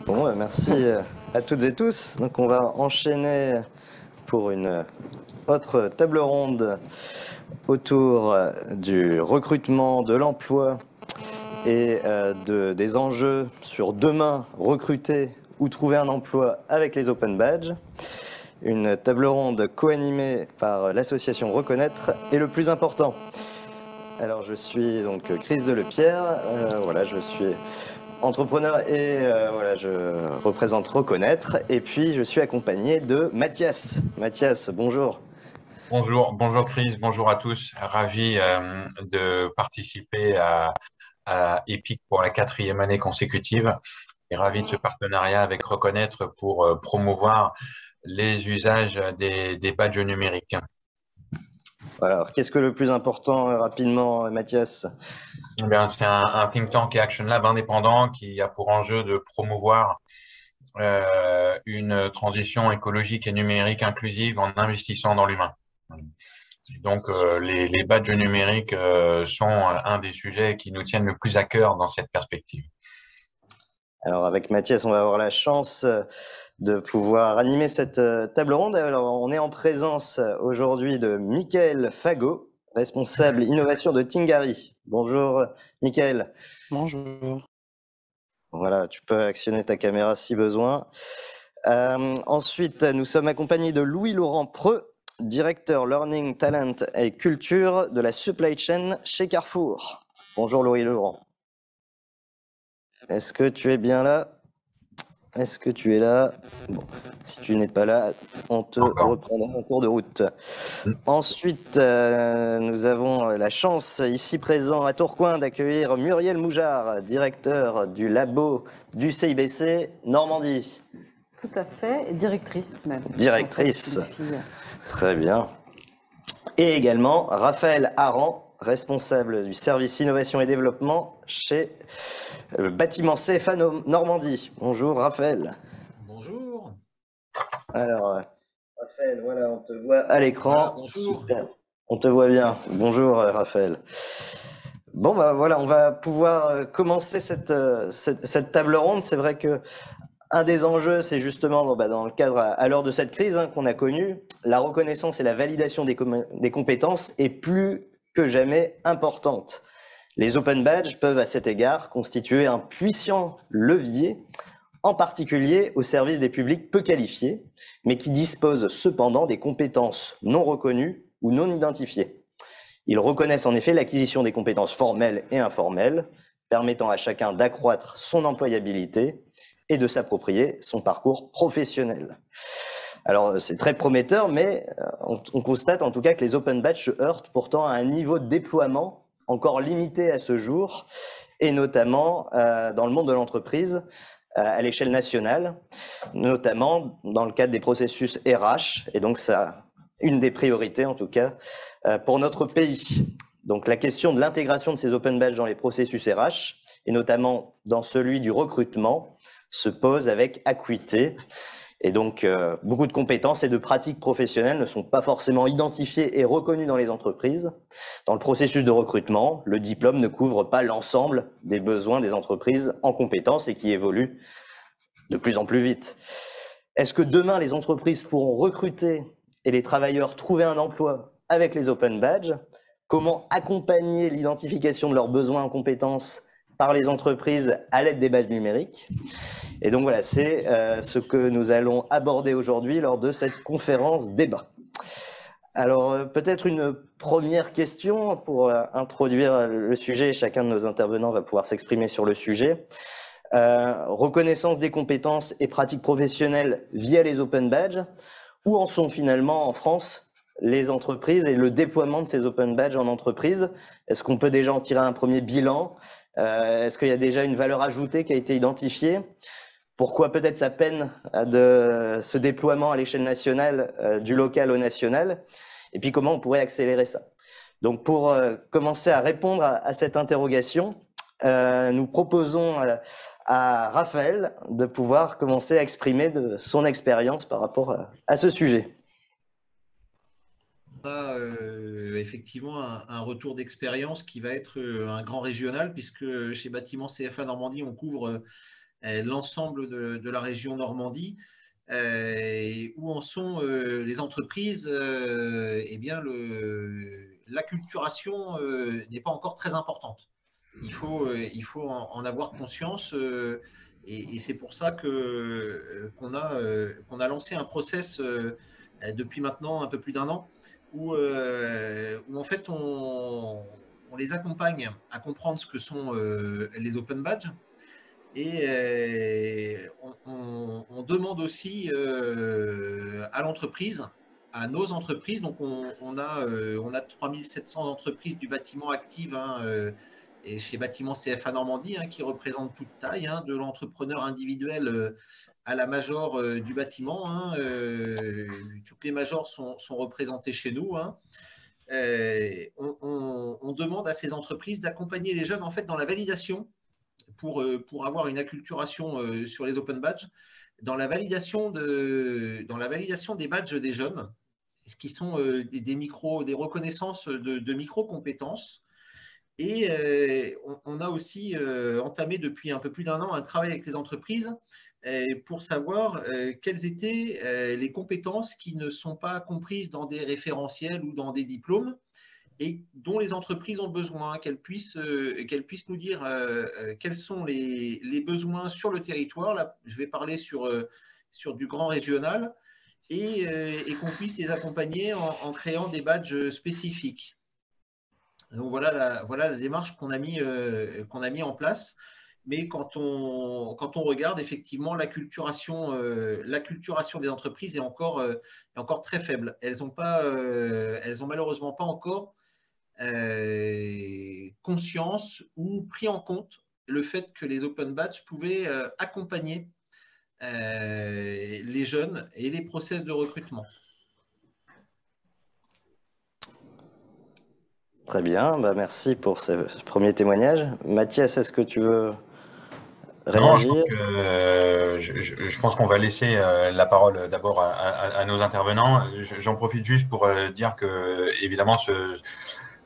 Bon, merci à toutes et tous. Donc, on va enchaîner pour une autre table ronde autour du recrutement, de l'emploi et des enjeux sur demain recruter ou trouver un emploi avec les Open Badges. Une table ronde co-animée par l'association Reconnaître et le plus important. Alors, je suis donc Chris Delepierre. Voilà, je suis entrepreneur et voilà, je représente Reconnaître. Et puis, je suis accompagné de Mathias. Mathias, bonjour. Bonjour Chris, bonjour à tous. Ravi de participer à EPIC pour la 4e année consécutive et ravi de ce partenariat avec Reconnaître pour promouvoir les usages des badges numériques. Alors, qu'est-ce que le plus important rapidement, Mathias? Eh bien, c'est un think tank et Action Lab indépendant qui a pour enjeu de promouvoir une transition écologique et numérique inclusive en investissant dans l'humain. Donc, les badges numériques sont un des sujets qui nous tiennent le plus à cœur dans cette perspective. Alors, avec Mathias, on va avoir la chance de pouvoir animer cette table ronde. Alors, on est en présence aujourd'hui de Michael Fagot, responsable innovation de Tingari. Bonjour, Michael. Bonjour. Voilà, tu peux actionner ta caméra si besoin. Ensuite, nous sommes accompagnés de Louis-Laurent Preux, directeur Learning, Talent et Culture de la Supply Chain chez Carrefour. Bonjour Louis-Laurent. Est-ce que tu es bien là? Est-ce que tu es là? Bon, si tu n'es pas là, on te reprendra en cours de route. Ensuite, nous avons la chance, ici présent à Tourcoing, d'accueillir Muriel Moujard, directeur du labo du CIBC Normandie. Tout à fait, et directrice même. Directrice, en fait, une fille. Très bien. Et également Raphaël Aran, responsable du service innovation et développement chez le bâtiment CFA Normandie. Bonjour Raphaël. Bonjour. Alors, Raphaël, voilà, on te voit à l'écran. Voilà, bonjour. Super. On te voit bien. Bonjour Raphaël. Bon, bah voilà, on va pouvoir commencer cette table ronde. C'est vrai que un des enjeux, c'est justement dans le cadre, à l'heure de cette crise qu'on a connue, la reconnaissance et la validation des compétences est plus que jamais importante. Les Open Badges peuvent à cet égard constituer un puissant levier, en particulier au service des publics peu qualifiés, mais qui disposent cependant des compétences non reconnues ou non identifiées. Ils reconnaissent en effet l'acquisition des compétences formelles et informelles, permettant à chacun d'accroître son employabilité et de s'approprier son parcours professionnel. Alors, c'est très prometteur, mais on constate en tout cas que les Open Badges se heurtent pourtant à un niveau de déploiement encore limité à ce jour, et notamment dans le monde de l'entreprise, à l'échelle nationale, notamment dans le cadre des processus RH, et donc ça, une des priorités en tout cas, pour notre pays. Donc la question de l'intégration de ces Open Badges dans les processus RH, et notamment dans celui du recrutement, se pose avec acuité. Et donc, beaucoup de compétences et de pratiques professionnelles ne sont pas forcément identifiées et reconnues dans les entreprises. Dans le processus de recrutement, le diplôme ne couvre pas l'ensemble des besoins des entreprises en compétences et qui évoluent de plus en plus vite. Est-ce que demain, les entreprises pourront recruter et les travailleurs trouver un emploi avec les Open Badges? Comment accompagner l'identification de leurs besoins en compétences par les entreprises à l'aide des badges numériques? Et donc voilà, c'est ce que nous allons aborder aujourd'hui lors de cette conférence débat. Alors peut-être une première question pour introduire le sujet. Chacun de nos intervenants va pouvoir s'exprimer sur le sujet. Reconnaissance des compétences et pratiques professionnelles via les Open Badges. Où en sont finalement en France les entreprises et le déploiement de ces Open Badges en entreprise? Est-ce qu'on peut déjà en tirer un premier bilan? Est-ce qu'il y a déjà une valeur ajoutée qui a été identifiée? Pourquoi peut-être ça peine de ce déploiement à l'échelle nationale, du local au national? Et puis comment on pourrait accélérer ça? Donc pour commencer à répondre à cette interrogation, nous proposons à Raphaël de pouvoir commencer à exprimer de son expérience par rapport à ce sujet. On a effectivement un retour d'expérience qui va être un grand régional, puisque chez Bâtiment CFA Normandie, on couvre l'ensemble de la région Normandie, où en sont les entreprises, eh bien l'acculturation n'est pas encore très importante. Il faut en avoir conscience et c'est pour ça qu'on a lancé un process depuis maintenant un peu plus d'1 an où en fait on les accompagne à comprendre ce que sont les open badges et on demande aussi à l'entreprise, à nos entreprises, donc on a 3700 entreprises du bâtiment actives et chez Bâtiment CFA Normandie, qui représentent toute taille, de l'entrepreneur individuel à la major du bâtiment. Toutes les majors sont représentées chez nous. On demande à ces entreprises d'accompagner les jeunes en fait dans la validation pour avoir une acculturation sur les open badges, dans la validation des badges des jeunes, qui sont des reconnaissances de micro-compétences. Et on a aussi entamé depuis un peu plus d'1 an un travail avec les entreprises pour savoir quelles étaient les compétences qui ne sont pas comprises dans des référentiels ou dans des diplômes et dont les entreprises ont besoin, qu'elles puissent nous dire quels sont les besoins sur le territoire. Là, je vais parler sur du grand régional et qu'on puisse les accompagner en créant des badges spécifiques. Donc voilà la démarche qu'on a mis en place. Mais quand on regarde, effectivement, l'acculturation des entreprises est encore très faible. Elles ont malheureusement pas encore conscience ou pris en compte le fait que les open badges pouvaient accompagner les jeunes et les process de recrutement. Très bien, merci pour ce premier témoignage. Mathias, est-ce que tu veux réagir? Non, je pense qu'on va laisser la parole d'abord à nos intervenants. J'en profite juste pour dire que, évidemment,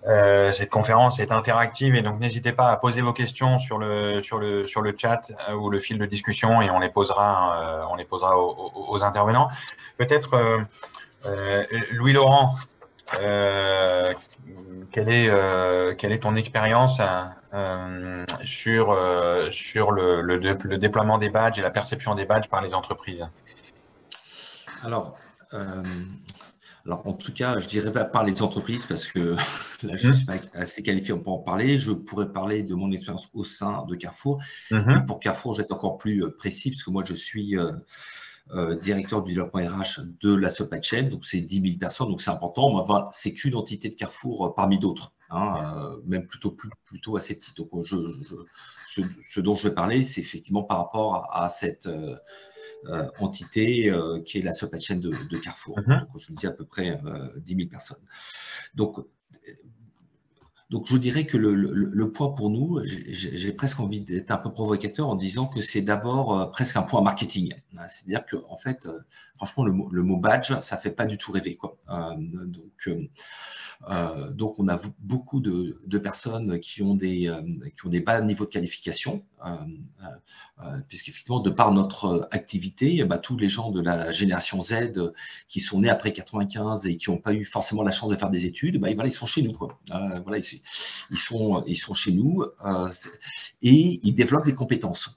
cette conférence est interactive et donc n'hésitez pas à poser vos questions sur le chat ou le fil de discussion et on les posera aux intervenants. Peut-être Louis-Laurent, quelle est ton expérience sur le déploiement des badges et la perception des badges par les entreprises? Alors, en tout cas, je dirais pas par les entreprises parce que là, je ne suis pas assez qualifié pour en parler. Je pourrais parler de mon expérience au sein de Carrefour. Et pour Carrefour, je vais être encore plus précis parce que moi, je suis directeur du développement RH de la supply chain. Donc, c'est 10 000 personnes, donc c'est important. Mais enfin, c'est qu'une entité de Carrefour parmi d'autres, même plutôt assez petite. Donc, ce dont je vais parler, c'est effectivement par rapport à cette entité qui est la supply chain de Carrefour. Donc, je dis à peu près 10 000 personnes. Donc, je dirais que le point pour nous, j'ai presque envie d'être un peu provocateur en disant que c'est d'abord presque un point marketing. C'est-à-dire qu'en fait, franchement, le mot badge, ça ne fait pas du tout rêver, quoi. Donc, on a beaucoup de personnes qui ont des bas niveaux de qualification, puisqu'effectivement, de par notre activité, tous les gens de la génération Z qui sont nés après 95 et qui n'ont pas eu forcément la chance de faire des études, ils sont chez nous, quoi. Voilà, ils sont chez nous et ils développent des compétences.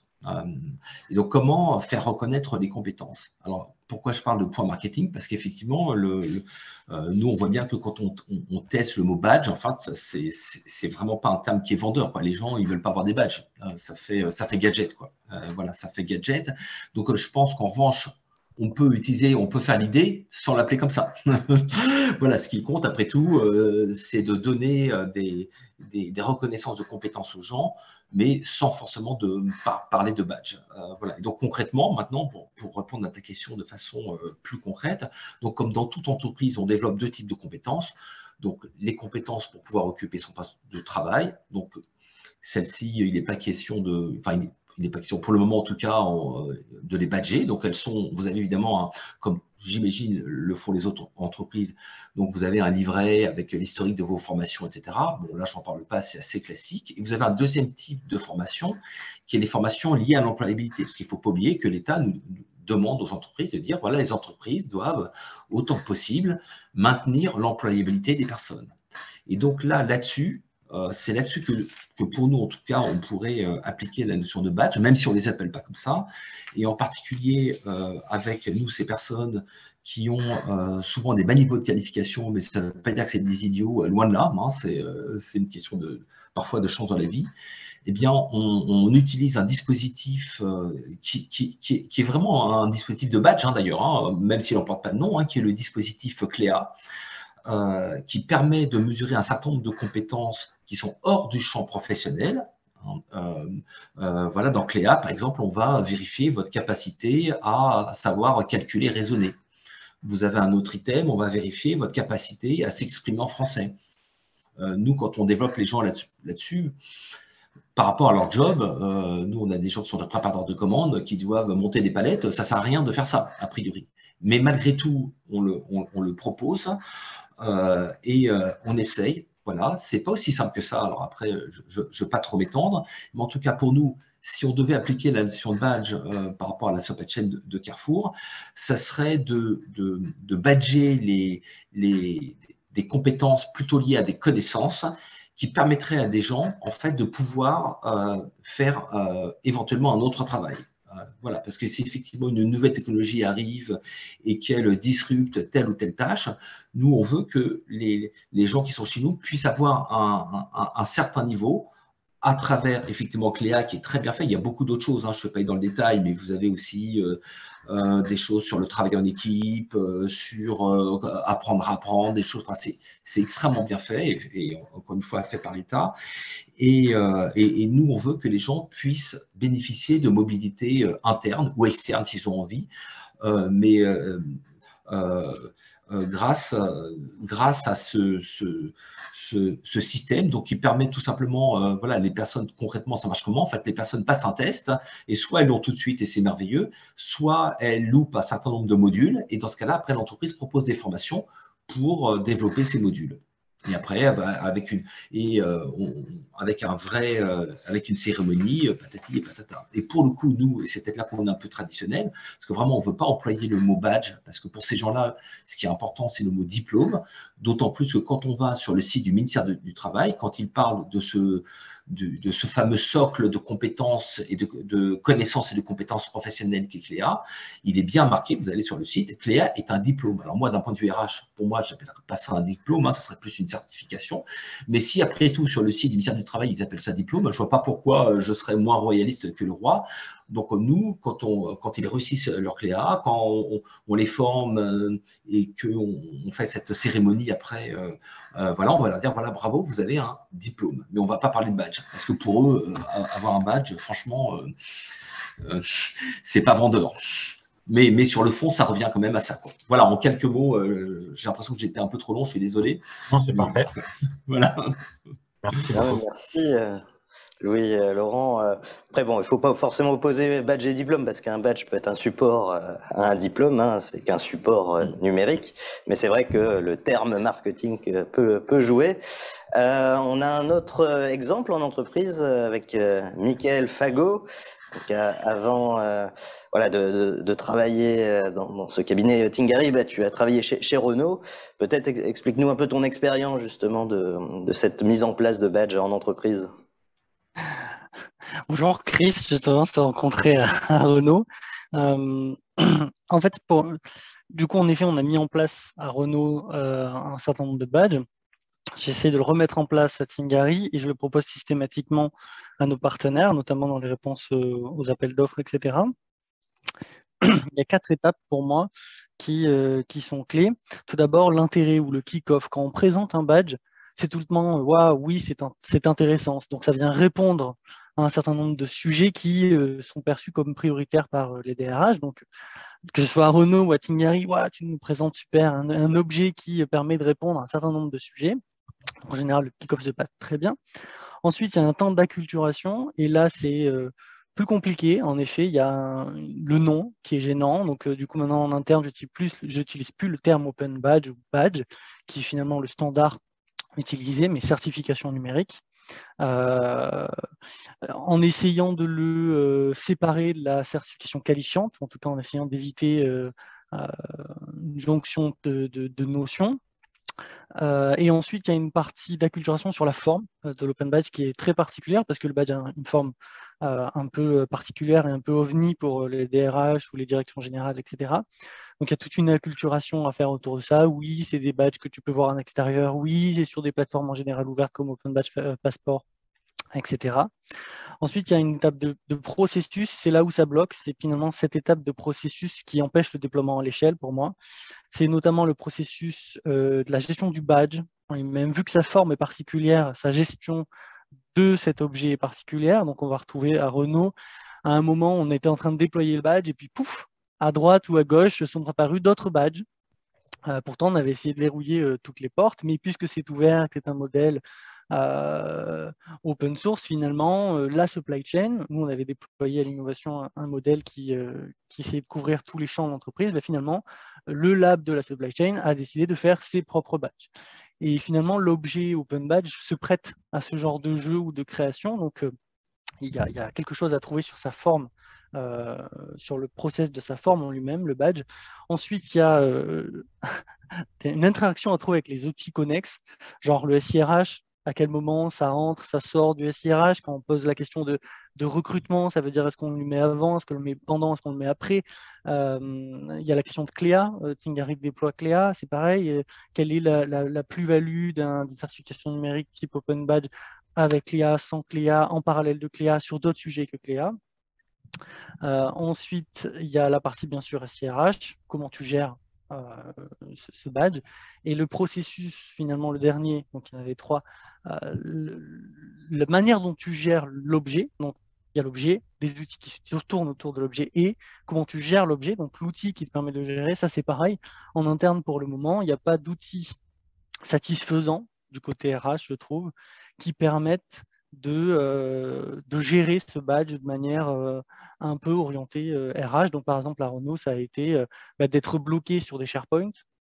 Et donc, comment faire reconnaître les compétences? Alors, pourquoi je parle de point marketing? Parce qu'effectivement, nous, on voit bien que quand on teste le mot badge, en fait, c'est vraiment pas un terme qui est vendeur, quoi. Les gens, ils veulent pas avoir des badges. Ça fait gadget, quoi. Voilà, ça fait gadget. Donc, je pense qu'en revanche, on peut faire l'idée sans l'appeler comme ça. Voilà, ce qui compte, après tout, c'est de donner des reconnaissances de compétences aux gens, mais sans forcément parler de badge. Voilà. Et donc, concrètement, maintenant, pour répondre à ta question de façon plus concrète, donc comme dans toute entreprise, on développe 2 types de compétences. Donc, les compétences pour pouvoir occuper son poste de travail. Donc, celle-ci, il n'est pas question il n'est pas question, pour le moment en tout cas, de les badger. Donc elles sont, vous avez évidemment, comme j'imagine le font les autres entreprises, donc vous avez un livret avec l'historique de vos formations, etc. Bon, là, je n'en parle pas, c'est assez classique. Et vous avez un deuxième type de formation, qui est les formations liées à l'employabilité. Parce qu'il ne faut pas oublier que l'État nous demande aux entreprises de dire, voilà, les entreprises doivent, autant que possible, maintenir l'employabilité des personnes. Et donc là-dessus, c'est là-dessus que pour nous, en tout cas, on pourrait appliquer la notion de badge, même si on ne les appelle pas comme ça. Et en particulier, avec nous, ces personnes qui ont souvent des bas niveaux de qualification, mais ça ne veut pas dire que c'est des idiots, loin de là, hein, c'est une question parfois de chance dans la vie. Eh bien, on utilise un dispositif qui est vraiment un dispositif de badge, hein, d'ailleurs, hein, même s'il n'en porte pas de nom, hein, qui est le dispositif CLEA, qui permet de mesurer un certain nombre de compétences qui sont hors du champ professionnel. Voilà, dans CLEA, par exemple, on va vérifier votre capacité à savoir calculer, raisonner. Vous avez un autre item, on va vérifier votre capacité à s'exprimer en français. Nous, quand on développe les gens là-dessus, par rapport à leur job, nous, on a des gens qui sont des préparateurs de commandes, qui doivent monter des palettes, ça ne sert à rien de faire ça, a priori. Mais malgré tout, on le propose. Et on essaye, voilà, c'est pas aussi simple que ça, alors après, je ne veux pas trop m'étendre, mais en tout cas pour nous, si on devait appliquer la notion de badge par rapport à la supply chain de Carrefour, ça serait de badger des compétences plutôt liées à des connaissances qui permettraient à des gens, en fait, de pouvoir faire éventuellement un autre travail. Voilà, parce que si effectivement une nouvelle technologie arrive et qu'elle disrupte telle ou telle tâche, nous, on veut que les gens qui sont chez nous puissent avoir un certain niveau à travers, effectivement, CLEA, qui est très bien fait. Il y a beaucoup d'autres choses, hein, je ne vais pas aller dans le détail, mais vous avez aussi des choses sur le travail en équipe, sur apprendre à apprendre, des choses. Enfin, c'est extrêmement bien fait, et encore une fois, fait par l'État. Et nous, on veut que les gens puissent bénéficier de mobilité interne ou externe s'ils ont envie, mais grâce à ce système, donc qui permet tout simplement, voilà, les personnes, concrètement, ça marche comment? En fait, les personnes passent un test, et soit elles l'ont tout de suite et c'est merveilleux, soit elles loupent un certain nombre de modules, et dans ce cas-là, après, l'entreprise propose des formations pour développer ces modules. Et après, avec une cérémonie, patati et patata. Et pour le coup, nous, et c'est peut-être là qu'on est un peu traditionnel, parce que vraiment, on ne veut pas employer le mot badge, parce que pour ces gens-là, ce qui est important, c'est le mot diplôme, d'autant plus que quand on va sur le site du ministère du Travail, quand ils parlent de ce fameux socle de compétences et de connaissances et de compétences professionnelles qui est CLEA, il est bien marqué, vous allez sur le site, CLEA est un diplôme. Alors moi, d'un point de vue RH, pour moi, je n'appellerais pas ça un diplôme, hein, ça serait plus une certification. Mais si après tout, sur le site du ministère du Travail, ils appellent ça diplôme, je ne vois pas pourquoi je serais moins royaliste que le roi. Donc nous, quand ils réussissent leur CLEA, quand on les forme et qu'on fait cette cérémonie après, voilà, on va leur dire, voilà, bravo, vous avez un diplôme. Mais on ne va pas parler de badge, parce que pour eux, avoir un badge, franchement, c'est pas vendeur. Mais sur le fond, ça revient quand même à ça, quoi. Voilà, en quelques mots, j'ai l'impression que j'étais un peu trop long, je suis désolé. Non, c'est parfait. Voilà. Merci Non, beaucoup. merci Louis, Laurent. Après, bon, il ne faut pas forcément opposer badge et diplôme, parce qu'un badge peut être un support à un diplôme, hein, c'est qu'un support numérique, mais c'est vrai que le terme marketing peut jouer. On a un autre exemple en entreprise avec Michael Fagot. Donc, avant voilà, de travailler dans ce cabinet Tingari, bah, tu as travaillé chez Renault. Peut-être explique-nous un peu ton expérience justement de cette mise en place de badge en entreprise. Bonjour Chris, justement, on s'est rencontré à Renault. En fait, du coup, en effet, on a mis en place à Renault un certain nombre de badges. J'essaie de le remettre en place à Tingari et je le propose systématiquement à nos partenaires, notamment dans les réponses aux appels d'offres, etc. Il y a 4 étapes pour moi qui sont clés. Tout d'abord, l'intérêt ou le kick-off. Quand on présente un badge, c'est tout le temps « Waouh, oui, c'est intéressant ». Donc, ça vient répondre à un certain nombre de sujets qui sont perçus comme prioritaires par les DRH. Donc, que ce soit à Renault ou à Tingari, wow, tu nous présentes super un objet qui permet de répondre à un certain nombre de sujets. En général, le kick-off se passe très bien. Ensuite, il y a un temps d'acculturation. Et là, c'est plus compliqué. En effet, il y a le nom qui est gênant. Donc, du coup, maintenant, en interne, j'utilise plus le terme Open Badge ou Badge, qui est finalement le standard utilisé, mais certification numérique. En essayant de le séparer de la certification qualifiante, en tout cas en essayant d'éviter une jonction de notions. Et ensuite, il y a une partie d'acculturation sur la forme de l'Open Badge qui est très particulière parce que le badge a une forme un peu particulière et un peu ovni pour les DRH ou les directions générales, etc. Donc, il y a toute une acculturation à faire autour de ça. Oui, c'est des badges que tu peux voir en extérieur. Oui, c'est sur des plateformes en général ouvertes comme Open Badge Passport, etc. Ensuite, il y a une étape de processus. C'est là où ça bloque. C'est finalement cette étape de processus qui empêche le déploiement à l'échelle pour moi. C'est notamment le processus de la gestion du badge. Même vu que sa forme est particulière, sa gestion de cet objet est particulière. Donc, on va retrouver à Renault, à un moment, on était en train de déployer le badge et puis pouf, à droite ou à gauche sont apparus d'autres badges. Pourtant, on avait essayé de verrouiller toutes les portes, mais puisque c'est ouvert, que c'est un modèle open source, finalement, la supply chain, nous, on avait déployé à l'innovation un modèle qui essayait de couvrir tous les champs d'entreprise. Ben, finalement, le lab de la supply chain a décidé de faire ses propres badges. Et finalement, l'objet Open Badge se prête à ce genre de jeu ou de création. Donc, il y a quelque chose à trouver sur sa forme, sur le process de sa forme en lui-même, le badge. Ensuite, il y a une interaction à trouver avec les outils connexes, genre le SIRH, à quel moment ça entre, ça sort du SIRH. Quand on pose la question de recrutement, ça veut dire est-ce qu'on le met avant, est-ce qu'on le met pendant, est-ce qu'on le met après. Il y a la question de Cléa, Tingarik déploie Cléa, c'est pareil. Quelle est la plus-value d'une certification numérique type Open Badge avec Cléa, sans Cléa, en parallèle de Cléa, sur d'autres sujets que Cléa. Ensuite, il y a la partie bien sûr SIRH, comment tu gères ce badge, et le processus finalement le dernier, donc il y en avait trois, la manière dont tu gères l'objet, donc il y a l'objet, les outils qui tournent autour de l'objet et comment tu gères l'objet, donc l'outil qui te permet de gérer, ça c'est pareil. En interne pour le moment, il n'y a pas d'outils satisfaisants du côté RH, je trouve, qui permettent de gérer ce badge de manière un peu orientée RH. Donc, par exemple, à Renault, ça a été d'être bloqué sur des SharePoint,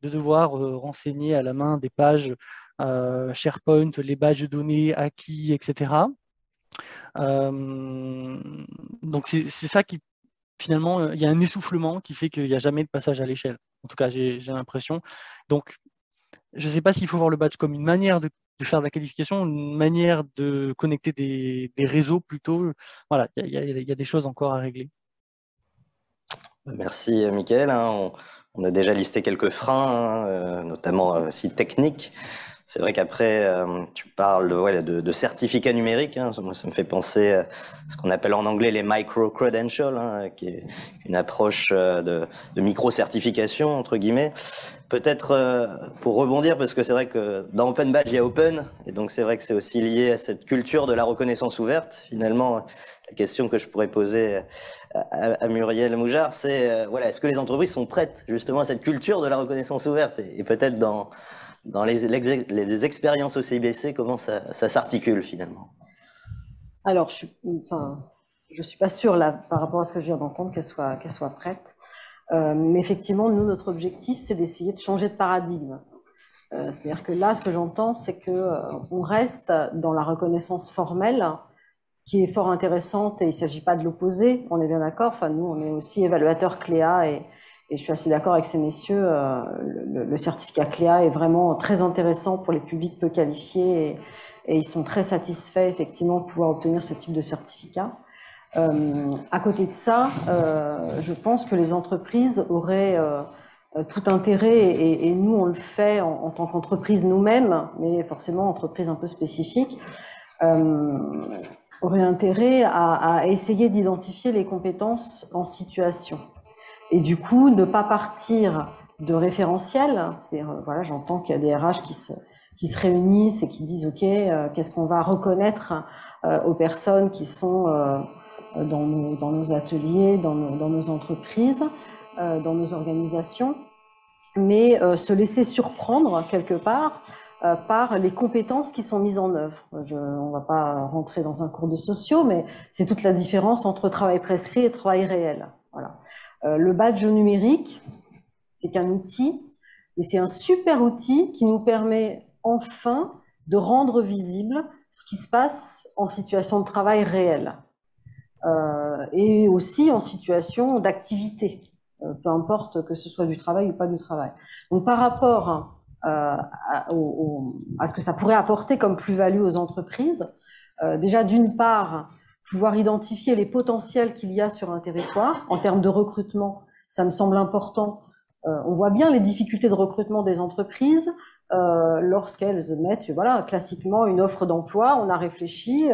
de devoir renseigner à la main des pages SharePoint, les badges donnés, acquis, etc. Donc, c'est ça qui, finalement, il y a un essoufflement qui fait qu'il n'y a jamais de passage à l'échelle. En tout cas, j'ai l'impression. Donc, je ne sais pas s'il faut voir le badge comme une manière de faire de la qualification, une manière de connecter des réseaux plutôt. Voilà, il y a des choses encore à régler. Merci, Mickaël. On a déjà listé quelques freins, notamment aussi techniques. C'est vrai qu'après, tu parles de certificats numériques. Moi, ça me fait penser à ce qu'on appelle en anglais les micro-credentials, qui est une approche de micro-certification, entre guillemets. Peut-être pour rebondir, parce que c'est vrai que dans Open Badge, il y a Open, et donc c'est vrai que c'est aussi lié à cette culture de la reconnaissance ouverte. Finalement, la question que je pourrais poser à Muriel Moujard, c'est voilà, est-ce que les entreprises sont prêtes justement à cette culture de la reconnaissance ouverte, et peut-être dans les expériences au CIBC, comment ça s'articule finalement? Alors, je suis pas sûre là, par rapport à ce que je viens d'entendre, qu'elle soit prête. Mais effectivement, nous, notre objectif, c'est d'essayer de changer de paradigme. C'est-à-dire que là, ce que j'entends, c'est qu'on reste dans la reconnaissance formelle, qui est fort intéressante, et il ne s'agit pas de l'opposer, on est bien d'accord. Enfin, nous, on est aussi évaluateur Cléa, et je suis assez d'accord avec ces messieurs. Le certificat Cléa est vraiment très intéressant pour les publics peu qualifiés, et ils sont très satisfaits, effectivement, de pouvoir obtenir ce type de certificat. À côté de ça, je pense que les entreprises auraient tout intérêt, et nous on le fait en tant qu'entreprise nous-mêmes, mais forcément entreprise un peu spécifique, auraient intérêt à essayer d'identifier les compétences en situation. Et du coup, ne pas partir de référentiels, c'est-à-dire, voilà, j'entends qu'il y a des RH qui se réunissent et qui disent, OK, qu'est-ce qu'on va reconnaître aux personnes qui sont dans nos ateliers, dans nos entreprises, dans nos organisations, mais se laisser surprendre quelque part par les compétences qui sont mises en œuvre. On ne va pas rentrer dans un cours de sociaux, mais c'est toute la différence entre travail prescrit et travail réel. Voilà. Le badge numérique, c'est qu'un outil, mais c'est un super outil qui nous permet enfin de rendre visible ce qui se passe en situation de travail réel et aussi en situation d'activité, peu importe que ce soit du travail ou pas du travail. Donc par rapport à ce que ça pourrait apporter comme plus-value aux entreprises, déjà d'une part, pouvoir identifier les potentiels qu'il y a sur un territoire en termes de recrutement, ça me semble important. On voit bien les difficultés de recrutement des entreprises lorsqu'elles mettent, voilà, classiquement une offre d'emploi. On a réfléchi,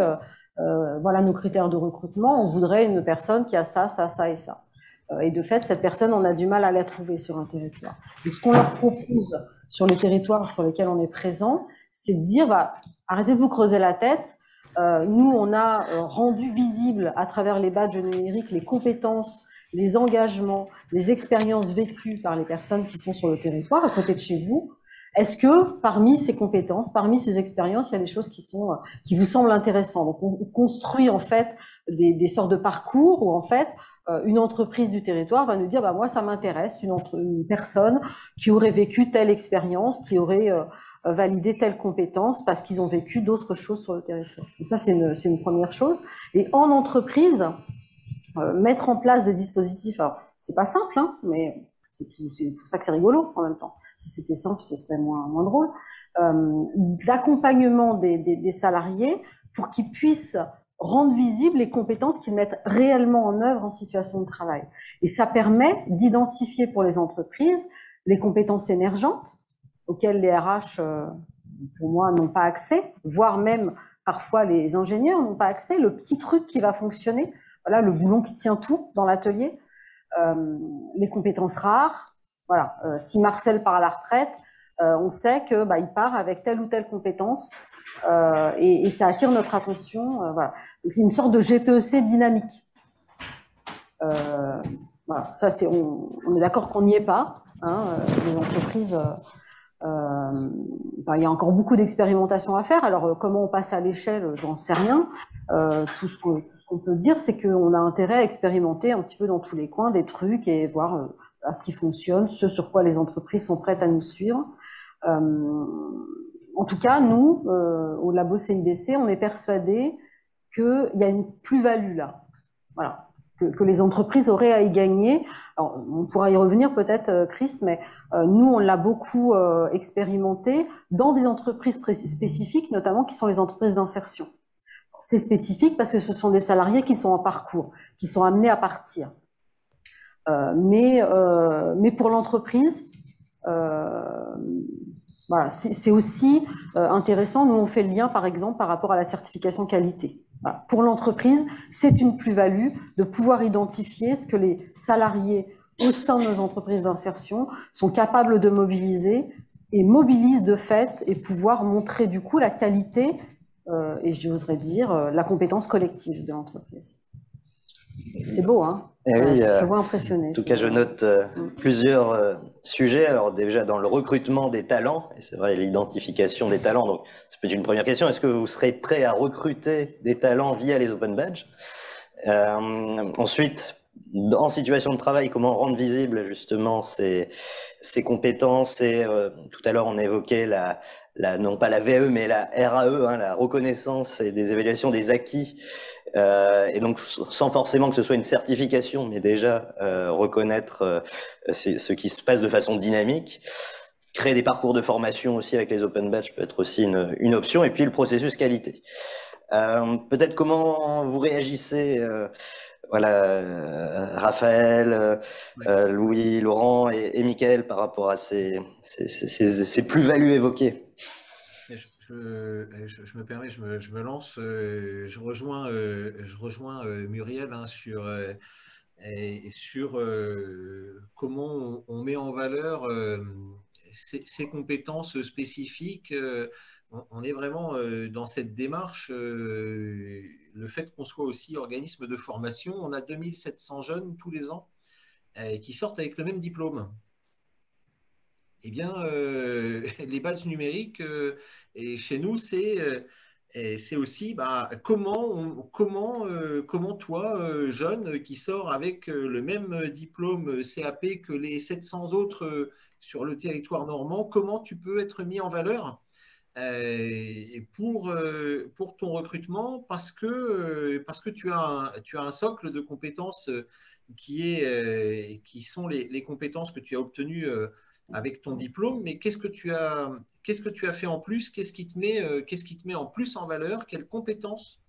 voilà nos critères de recrutement. On voudrait une personne qui a ça, ça, ça et ça. Et de fait, cette personne, on a du mal à la trouver sur un territoire. Donc, ce qu'on leur propose sur les territoires sur lesquels on est présent, c'est de dire, bah, arrêtez de vous creuser la tête. Nous, on a rendu visible à travers les badges numériques les compétences, les engagements, les expériences vécues par les personnes qui sont sur le territoire, à côté de chez vous. Est-ce que parmi ces compétences, parmi ces expériences, il y a des choses qui vous semblent intéressantes? Donc, on construit en fait des sortes de parcours où en fait, une entreprise du territoire va nous dire, bah, moi, ça m'intéresse, une personne qui aurait vécu telle expérience, qui aurait validé telle compétence parce qu'ils ont vécu d'autres choses sur le territoire. Donc ça, c'est une première chose. Et en entreprise, mettre en place des dispositifs, alors c'est pas simple, hein, mais c'est pour ça que c'est rigolo en même temps. Si c'était simple, ce serait moins drôle. D'accompagnement des salariés pour qu'ils puissent rendre visibles les compétences qu'ils mettent réellement en œuvre en situation de travail. Et ça permet d'identifier pour les entreprises les compétences émergentes auxquelles les RH, pour moi, n'ont pas accès, voire même parfois les ingénieurs n'ont pas accès, le petit truc qui va fonctionner, voilà, le boulon qui tient tout dans l'atelier, les compétences rares. Voilà, si Marcel part à la retraite, on sait que il part avec telle ou telle compétence et ça attire notre attention. Voilà. Donc c'est une sorte de GPEC dynamique. Voilà, ça c'est, on est d'accord qu'on n'y est pas. Hein, les entreprises, il y a encore beaucoup d'expérimentation à faire. Alors comment on passe à l'échelle, j'en sais rien. Tout ce qu'on peut dire, c'est qu'on a intérêt à expérimenter un petit peu dans tous les coins des trucs et voir ce qui fonctionne, ce sur quoi les entreprises sont prêtes à nous suivre. En tout cas, nous, au labo CIBC, on est persuadés qu'il y a une plus-value là. Voilà. Que les entreprises auraient à y gagner. Alors, on pourra y revenir peut-être, Chris, mais nous, on l'a beaucoup expérimenté dans des entreprises spécifiques, notamment qui sont les entreprises d'insertion. C'est spécifique parce que ce sont des salariés qui sont en parcours, qui sont amenés à partir. Mais pour l'entreprise, voilà, c'est aussi intéressant. Nous, on fait le lien, par exemple, par rapport à la certification qualité. Voilà. Pour l'entreprise, c'est une plus-value de pouvoir identifier ce que les salariés au sein de nos entreprises d'insertion sont capables de mobiliser et mobilisent de fait et pouvoir montrer du coup la qualité et j'oserais dire la compétence collective de l'entreprise. C'est beau, hein? Oui, je te vois impressionné. En tout cas, je note plusieurs sujets. Alors déjà, dans le recrutement des talents, et c'est vrai, l'identification des talents, donc ça peut être une première question. Est-ce que vous serez prêt à recruter des talents via les Open Badges? Ensuite, en situation de travail, comment rendre visible justement ces compétences? Et tout à l'heure, on évoquait non pas la VE, mais la RAE, hein, la reconnaissance et des évaluations des acquis. Et donc, sans forcément que ce soit une certification, mais déjà reconnaître ce qui se passe de façon dynamique. Créer des parcours de formation aussi avec les Open Badges peut être aussi une option. Et puis, le processus qualité. Peut-être comment vous réagissez, voilà, Raphaël, Louis, Laurent et Mickaël par rapport à ces plus-values évoquées. Je me permets, je me lance, je rejoins Muriel hein, sur comment on met en valeur ces compétences spécifiques. On est vraiment dans cette démarche, le fait qu'on soit aussi organisme de formation. On a 2700 jeunes tous les ans qui sortent avec le même diplôme. eh bien, les badges numériques, et chez nous, c'est aussi comment toi, jeune, qui sort avec le même diplôme CAP que les 700 autres sur le territoire normand, comment tu peux être mis en valeur pour ton recrutement parce que tu as un socle de compétences qui sont les compétences que tu as obtenues avec ton diplôme, mais qu'est-ce que tu as fait en plus, qu'est-ce qui te met en plus en valeur, quelles compétences,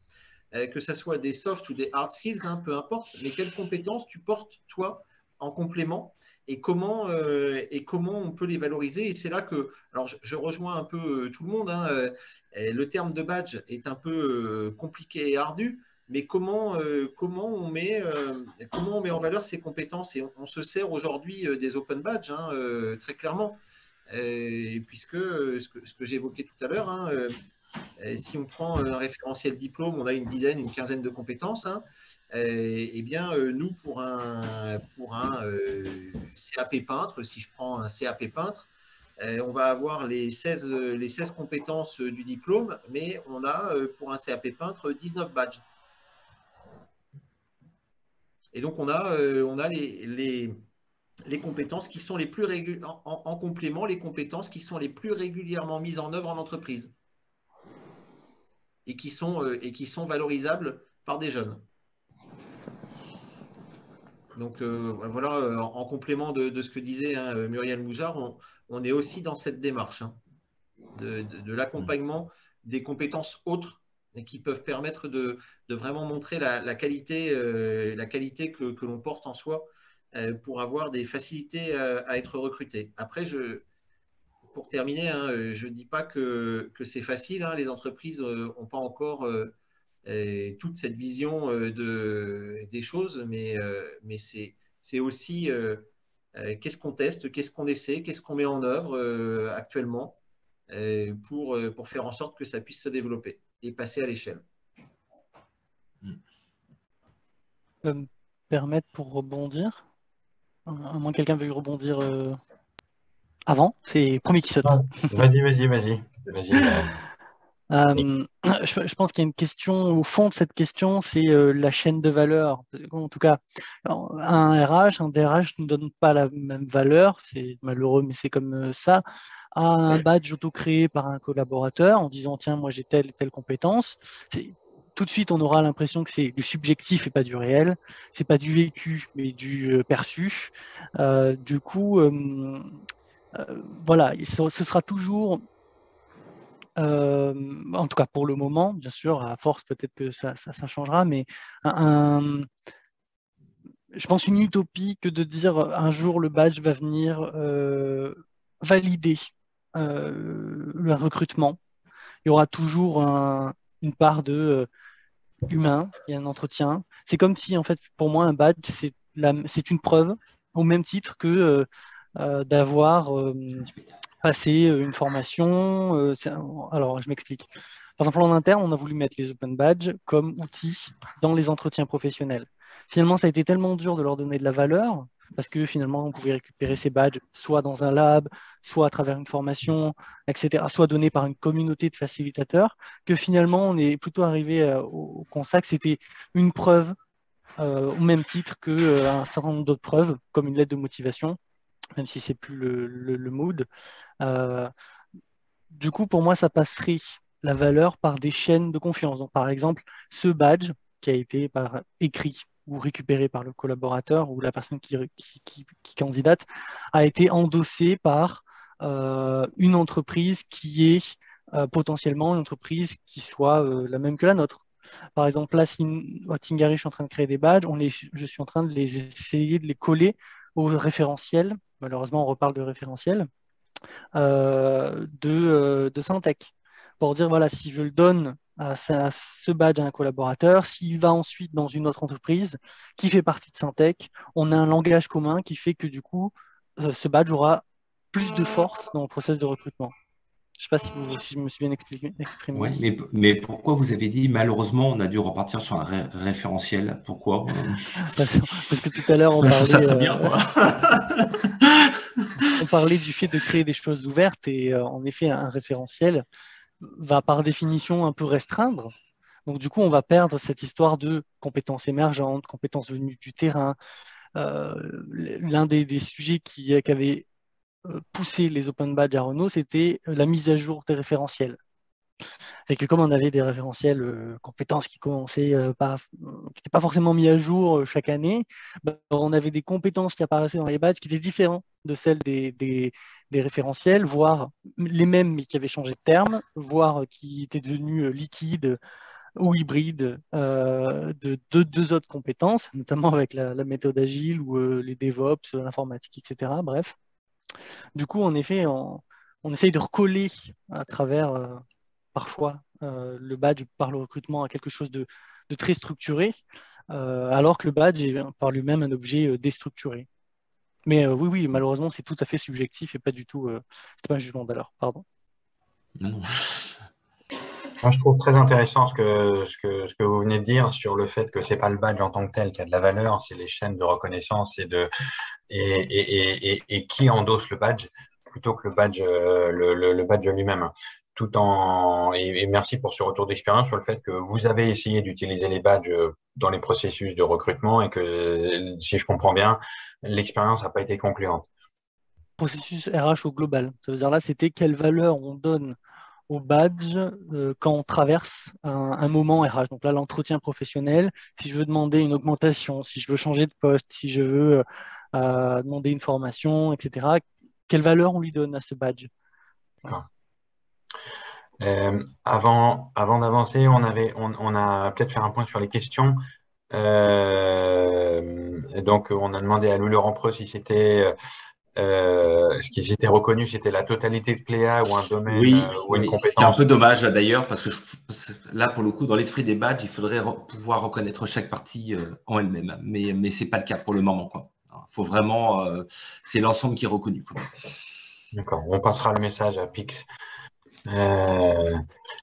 que ce soit des soft ou des hard skills, hein, peu importe, mais quelles compétences tu portes toi en complément et comment on peut les valoriser. Et c'est là que, alors je rejoins un peu tout le monde, hein, le terme de badge est un peu compliqué et ardu, mais comment on met en valeur ces compétences. Et on se sert aujourd'hui des open badges, hein, très clairement, puisque ce que j'évoquais tout à l'heure, hein, si on prend un référentiel diplôme, on a une quinzaine de compétences, hein, eh bien, nous, pour un CAP peintre, si je prends un CAP peintre, on va avoir les 16 compétences du diplôme, mais on a, pour un CAP peintre, 19 badges. Et donc, on a les compétences qui sont les plus en complément, les compétences qui sont les plus régulièrement mises en œuvre en entreprise et qui sont valorisables par des jeunes. Donc voilà, en complément de ce que disait, hein, Muriel Moujard, on est aussi dans cette démarche, hein, de l'accompagnement des compétences autres et qui peuvent permettre de vraiment montrer la qualité que l'on porte en soi pour avoir des facilités à être recruté. Après, pour terminer, hein, je ne dis pas que c'est facile, hein, les entreprises n'ont pas encore toute cette vision des choses, mais c'est aussi qu'est-ce qu'on teste, qu'est-ce qu'on essaie, qu'est-ce qu'on met en œuvre actuellement pour faire en sorte que ça puisse se développer et passer à l'échelle. peux me permettre pour rebondir, à moins que quelqu'un veuille rebondir avant, c'est premier qui saute. Vas-y. Je pense qu'il y a une question, au fond de cette question, c'est la chaîne de valeur. En tout cas, un DRH ne donne pas la même valeur, c'est malheureux, mais c'est comme ça, à un badge auto-créé par un collaborateur en disant tiens, moi j'ai telle et telle compétence. Tout de suite, on aura l'impression que c'est du subjectif et pas du réel. C'est pas du vécu, mais du perçu. Du coup, voilà, ce sera toujours, en tout cas pour le moment, bien sûr, à force peut-être que ça changera, mais je pense une utopie que de dire un jour le badge va venir valider le recrutement. Il y aura toujours une part de humain, il y a un entretien. C'est comme si, en fait, pour moi, un badge, c'est une preuve, au même titre que d'avoir passé une formation. Alors, je m'explique. Par exemple, en interne, on a voulu mettre les open badges comme outil dans les entretiens professionnels. Finalement, ça a été tellement dur de leur donner de la valeur, parce que finalement, on pouvait récupérer ces badges soit dans un lab, soit à travers une formation, etc., soit donné par une communauté de facilitateurs, que finalement, on est plutôt arrivé au constat que c'était une preuve au même titre qu'un certain nombre d'autres preuves, comme une lettre de motivation, même si c'est plus le mood. Du coup, pour moi, ça passerait la valeur par des chaînes de confiance. Donc, par exemple, ce badge qui a été écrit ou récupéré par le collaborateur ou la personne qui candidate a été endossé par une entreprise qui est potentiellement une entreprise qui soit la même que la nôtre. Par exemple, là, si à Tingari, je suis en train de créer des badges, je suis en train de essayer de les coller au référentiel. Malheureusement, on reparle de référentiel de Syntec. Pour dire, voilà, si je le donne à ce badge à un collaborateur, s'il va ensuite dans une autre entreprise qui fait partie de Syntec, on a un langage commun qui fait que du coup, ce badge aura plus de force dans le process de recrutement. Je ne sais pas si je me suis bien exprimé. Ouais, mais pourquoi vous avez dit malheureusement on a dû repartir sur un référentiel? Pourquoi? Parce que tout à l'heure on parlait. Ça très bien, quoi. parlait du fait de créer des choses ouvertes et en effet, un référentiel va par définition un peu restreindre. Donc du coup, on va perdre cette histoire de compétences émergentes, compétences venues du terrain. L'un des sujets qui avait poussé les Open Badges à Renault, c'était la mise à jour des référentiels. Et que comme on avait des référentiels compétences qui commençaient qui n'étaient pas forcément mis à jour chaque année, bah, on avait des compétences qui apparaissaient dans les badges qui étaient différentes de celles des référentiels, voire les mêmes mais qui avaient changé de terme, voire qui étaient devenus liquides ou hybrides de deux autres compétences, notamment avec la méthode agile ou les DevOps, l'informatique, etc. Bref. Du coup, en effet, on essaye de recoller à travers parfois le badge par le recrutement à quelque chose de très structuré, alors que le badge est par lui-même un objet déstructuré. Mais oui, malheureusement, c'est tout à fait subjectif et pas du tout, c'est pas un jugement de valeur, pardon. Non. Moi, je trouve très intéressant ce que vous venez de dire sur le fait que c'est pas le badge en tant que tel qui a de la valeur, c'est les chaînes de reconnaissance et qui endosse le badge plutôt que le badge, le badge lui-même. Et merci pour ce retour d'expérience sur le fait que vous avez essayé d'utiliser les badges dans les processus de recrutement et que, si je comprends bien, l'expérience n'a pas été concluante. Processus RH au global. Ça veut dire là, c'était quelle valeur on donne au badge quand on traverse un moment RH. Donc là, l'entretien professionnel, si je veux demander une augmentation, si je veux changer de poste, si je veux demander une formation, etc., quelle valeur on lui donne à ce badge? Avant d'avancer, on a peut-être faire un point sur les questions. Donc, on a demandé à Louis Laurent Preux si c'était ce qui s'était reconnu, c'était la totalité de Cléa ou un domaine ou une compétence. C'est un peu dommage d'ailleurs, parce que là, pour le coup, dans l'esprit des badges, il faudrait pouvoir reconnaître chaque partie en elle-même. Mais ce n'est pas le cas pour le moment, quoi. Faut vraiment, c'est l'ensemble qui est reconnu, quoi. D'accord, on passera le message à Pix.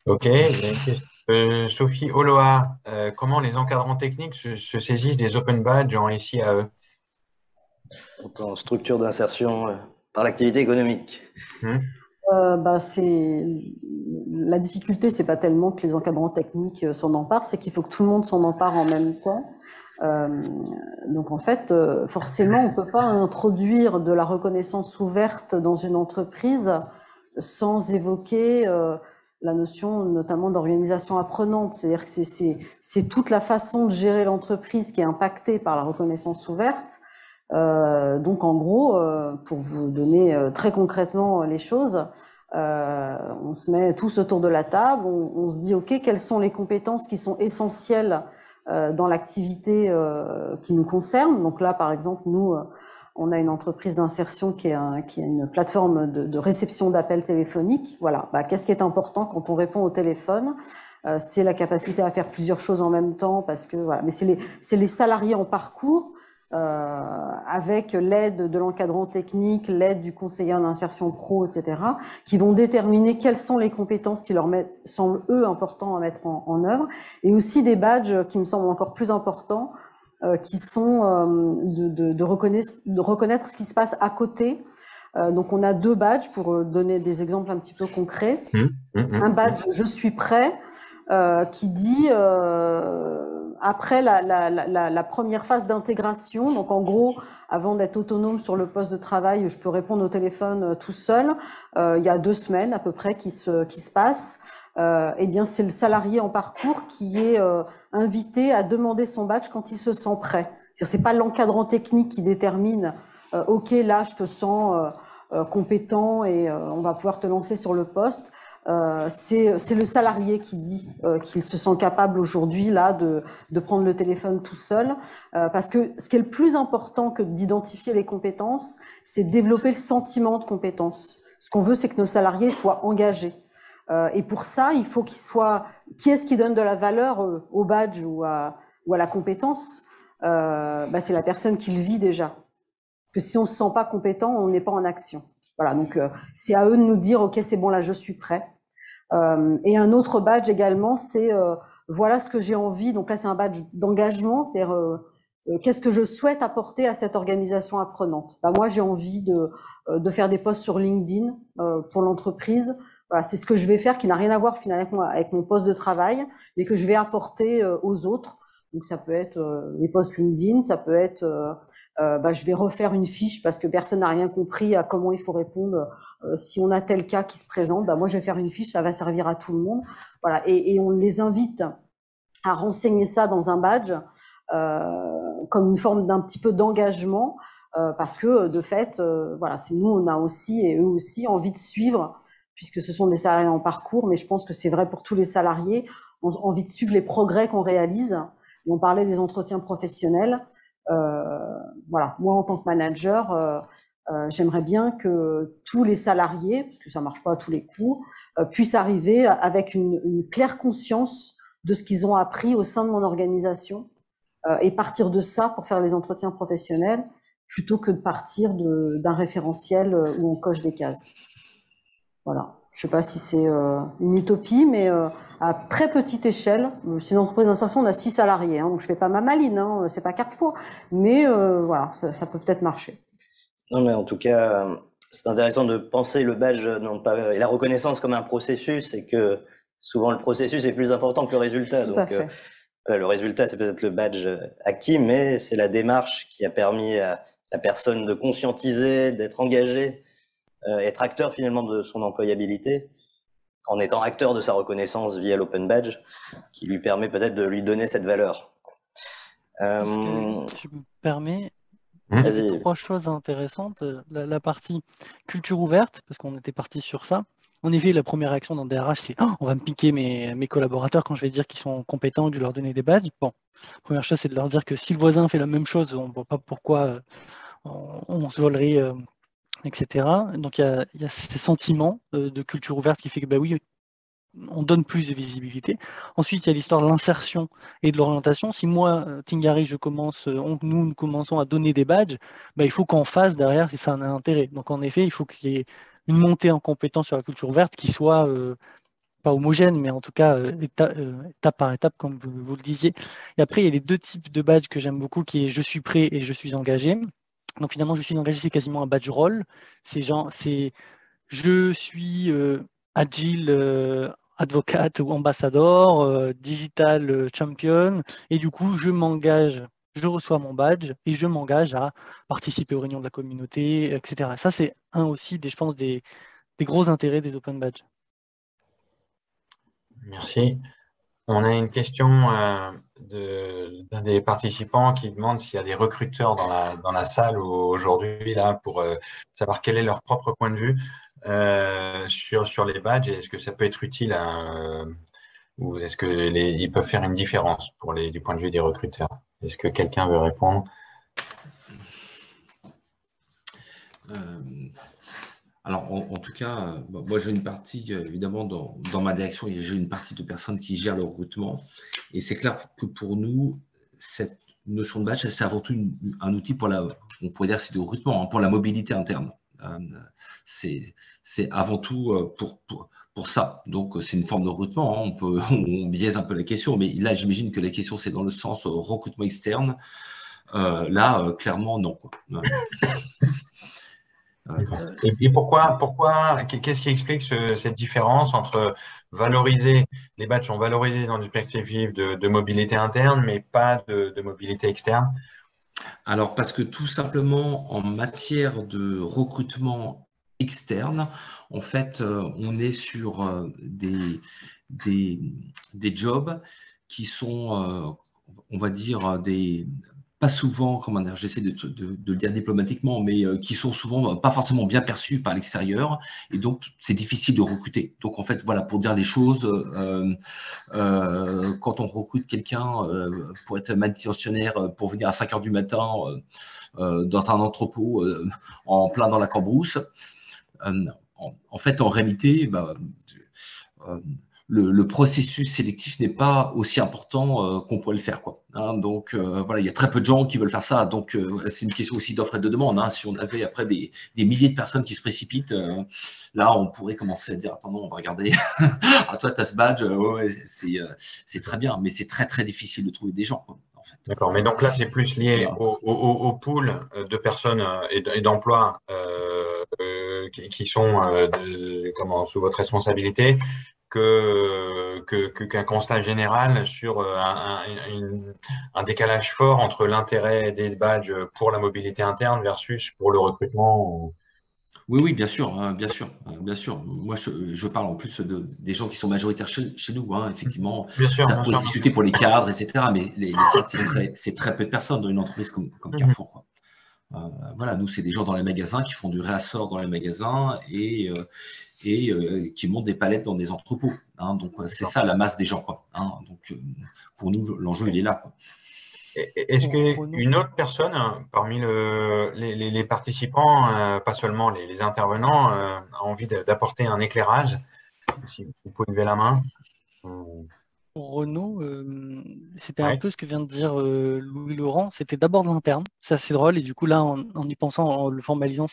Ok, Sophie Oloa, comment les encadrants techniques se saisissent des open badges en SIAE? Donc, en structure d'insertion par l'activité économique. La difficulté, c'est pas tellement que les encadrants techniques s'en emparent, c'est qu'il faut que tout le monde s'en empare en même temps. Donc en fait, forcément, on peut pas introduire de la reconnaissance ouverte dans une entreprise sans évoquer la notion notamment d'organisation apprenante. C'est-à-dire que c'est toute la façon de gérer l'entreprise qui est impactée par la reconnaissance ouverte. Donc en gros, pour vous donner très concrètement les choses, on se met tous autour de la table, on se dit ok, quelles sont les compétences qui sont essentielles dans l'activité qui nous concerne. Donc là, par exemple, nous, on a une entreprise d'insertion qui a une plateforme de réception d'appels téléphoniques. Voilà, qu'est-ce qui est important quand on répond au téléphone? C'est la capacité à faire plusieurs choses en même temps, parce que voilà. Mais c'est les salariés en parcours, avec l'aide de l'encadrant technique, l'aide du conseiller en insertion pro, etc., qui vont déterminer quelles sont les compétences qui leur semblent, eux, importants à mettre en œuvre, et aussi des badges qui me semblent encore plus importants, qui sont de reconnaître ce qui se passe à côté. Donc, on a 2 badges pour donner des exemples un petit peu concrets. Un badge « Je suis prêt », qui dit après la première phase d'intégration, donc en gros, avant d'être autonome sur le poste de travail, je peux répondre au téléphone tout seul. Il y a 2 semaines à peu près qui se passent. Eh bien, c'est le salarié en parcours qui est invité à demander son badge quand il se sent prêt. C'est pas l'encadrant technique qui détermine ok, là, je te sens compétent et on va pouvoir te lancer sur le poste. C'est le salarié qui dit qu'il se sent capable aujourd'hui là de prendre le téléphone tout seul, parce que ce qui est le plus important que d'identifier les compétences, c'est de développer le sentiment de compétence. Ce qu'on veut, c'est que nos salariés soient engagés. Et pour ça, il faut qu'ils soient... Qui est-ce qui donne de la valeur au badge ou à la compétence? C'est la personne qui le vit déjà. Que si on se sent pas compétent, on n'est pas en action. Voilà, donc c'est à eux de nous dire, ok, c'est bon, là, je suis prêt. Et un autre badge également, c'est voilà ce que j'ai envie. Donc là, c'est un badge d'engagement, c'est-à-dire qu'est-ce que je souhaite apporter à cette organisation apprenante. Moi, j'ai envie de faire des posts sur LinkedIn pour l'entreprise. Voilà, c'est ce que je vais faire, qui n'a rien à voir finalement avec mon poste de travail, mais que je vais apporter aux autres. Donc ça peut être les posts LinkedIn, ça peut être je vais refaire une fiche parce que personne n'a rien compris à comment il faut répondre. Si on a tel cas qui se présente, moi je vais faire une fiche, ça va servir à tout le monde. Voilà, et on les invite à renseigner ça dans un badge comme une forme d'un petit peu d'engagement parce que de fait, voilà, c'est nous, on a aussi et eux aussi envie de suivre, puisque ce sont des salariés en parcours, mais je pense que c'est vrai pour tous les salariés, on a envie de suivre les progrès qu'on réalise. Et on parlait des entretiens professionnels. Voilà, moi en tant que manager, j'aimerais bien que tous les salariés, parce que ça marche pas à tous les coups, puissent arriver avec une claire conscience de ce qu'ils ont appris au sein de mon organisation et partir de ça pour faire les entretiens professionnels plutôt que de partir d'un référentiel où on coche des cases. Voilà. Je ne sais pas si c'est une utopie, mais à très petite échelle, c'est une entreprise d'insertion, on a 6 salariés, donc je ne fais pas ma maline, c'est pas Carrefour, mais voilà, ça peut peut-être marcher. Non, mais en tout cas, c'est intéressant de penser le badge non pas, et la reconnaissance comme un processus, et que souvent le processus est plus important que le résultat. Tout à fait. Le résultat, c'est peut-être le badge acquis, mais c'est la démarche qui a permis à la personne de conscientiser, d'être engagée, être acteur finalement de son employabilité, en étant acteur de sa reconnaissance via l'Open Badge, qui lui permet peut-être de lui donner cette valeur. Je me permets, Vas-y. 3 choses intéressantes. La partie culture ouverte, parce qu'on était parti sur ça. En effet, la première réaction dans DRH, c'est on va me piquer mes collaborateurs quand je vais dire qu'ils sont compétents, de leur donner des badges. Bon, première chose, c'est de leur dire que si le voisin fait la même chose, on ne voit pas pourquoi on se volerait, etc. Donc, il y a ces sentiments de culture ouverte qui fait que, oui, on donne plus de visibilité. Ensuite, il y a l'histoire de l'insertion et de l'orientation. Si moi, Tingari, nous commençons à donner des badges, il faut qu'en face, derrière, si ça a un intérêt. Donc, en effet, il faut qu'il y ait une montée en compétence sur la culture ouverte qui soit pas homogène, mais en tout cas étape par étape, comme vous le disiez. Et après, il y a les 2 types de badges que j'aime beaucoup, qui est je suis prêt et je suis engagé. Donc finalement, je suis engagé, c'est quasiment un badge rôle. C'est je suis agile advocate ou ambassadeur, digital champion, et du coup, je m'engage, je reçois mon badge et je m'engage à participer aux réunions de la communauté, etc. Ça, c'est un aussi, je pense, des gros intérêts des Open Badges. Merci. On a une question d'un des participants qui demande s'il y a des recruteurs dans la salle aujourd'hui là pour savoir quel est leur propre point de vue sur les badges, et est-ce que ça peut être utile ou est-ce qu'ils peuvent faire une différence du point de vue des recruteurs. Est-ce que quelqu'un veut répondre? Alors, en tout cas, moi, j'ai une partie, évidemment, dans ma direction, j'ai une partie de personnes qui gèrent le recrutement. Et c'est clair que pour nous, cette notion de badge, c'est avant tout un outil on pourrait dire, c'est du recrutement, pour la mobilité interne. C'est avant tout pour ça. Donc, c'est une forme de recrutement. On biaise un peu la question, mais là, j'imagine que la question, c'est dans le sens recrutement externe. Là, clairement, non. Et pourquoi qu'est-ce qui explique cette différence entre valoriser, les badges sont valorisés dans une perspective de mobilité interne, mais pas de mobilité externe? Alors, parce que tout simplement, en matière de recrutement externe, en fait, on est sur des jobs qui sont, on va dire, pas souvent, comment dire, j'essaie de le dire diplomatiquement, mais qui sont souvent pas forcément bien perçus par l'extérieur, et donc c'est difficile de recruter. Donc en fait, voilà, pour dire les choses, quand on recrute quelqu'un pour être manutentionnaire, pour venir à 5 h du matin dans un entrepôt en plein dans la Cambrousse, en fait, en réalité, le processus sélectif n'est pas aussi important qu'on pourrait le faire, quoi. Donc voilà, il y a très peu de gens qui veulent faire ça. Donc c'est une question aussi d'offre et de demande. Si on avait après des milliers de personnes qui se précipitent, là on pourrait commencer à dire attends, non, on va regarder. Ah, toi tu as ce badge, ouais, c'est très bien, mais c'est très très difficile de trouver des gens, quoi. En fait. D'accord, mais donc là, c'est plus lié Voilà. au pool de personnes et d'emplois qui sont sous votre responsabilité qu'un constat général sur un décalage fort entre l'intérêt des badges pour la mobilité interne versus pour le recrutement. Oui, oui, bien sûr, hein, bien sûr, bien sûr. Moi, je parle en plus des gens qui sont majoritaires chez nous, hein. Effectivement, Bien sûr, ça bien pourrait se sûr. discuter pour les cadres, etc. Mais les cadres, c'est très peu de personnes dans une entreprise comme Carrefour, quoi. Voilà, nous, c'est des gens dans les magasins qui font du réassort dans les magasins et qui montent des palettes dans des entrepôts, hein. Donc, c'est ça la masse des gens, quoi, hein. Donc, pour nous, l'enjeu, il est là, quoi. Est-ce qu'une autre personne parmi les participants, pas seulement les intervenants, a envie d'apporter un éclairage? Si vous pouvez lever la main. Pour Renault, c'était un Ouais. peu ce que vient de dire Louis-Laurent, c'était d'abord de l'interne, ça c'est drôle, et du coup là, en y pensant, en le formalisant,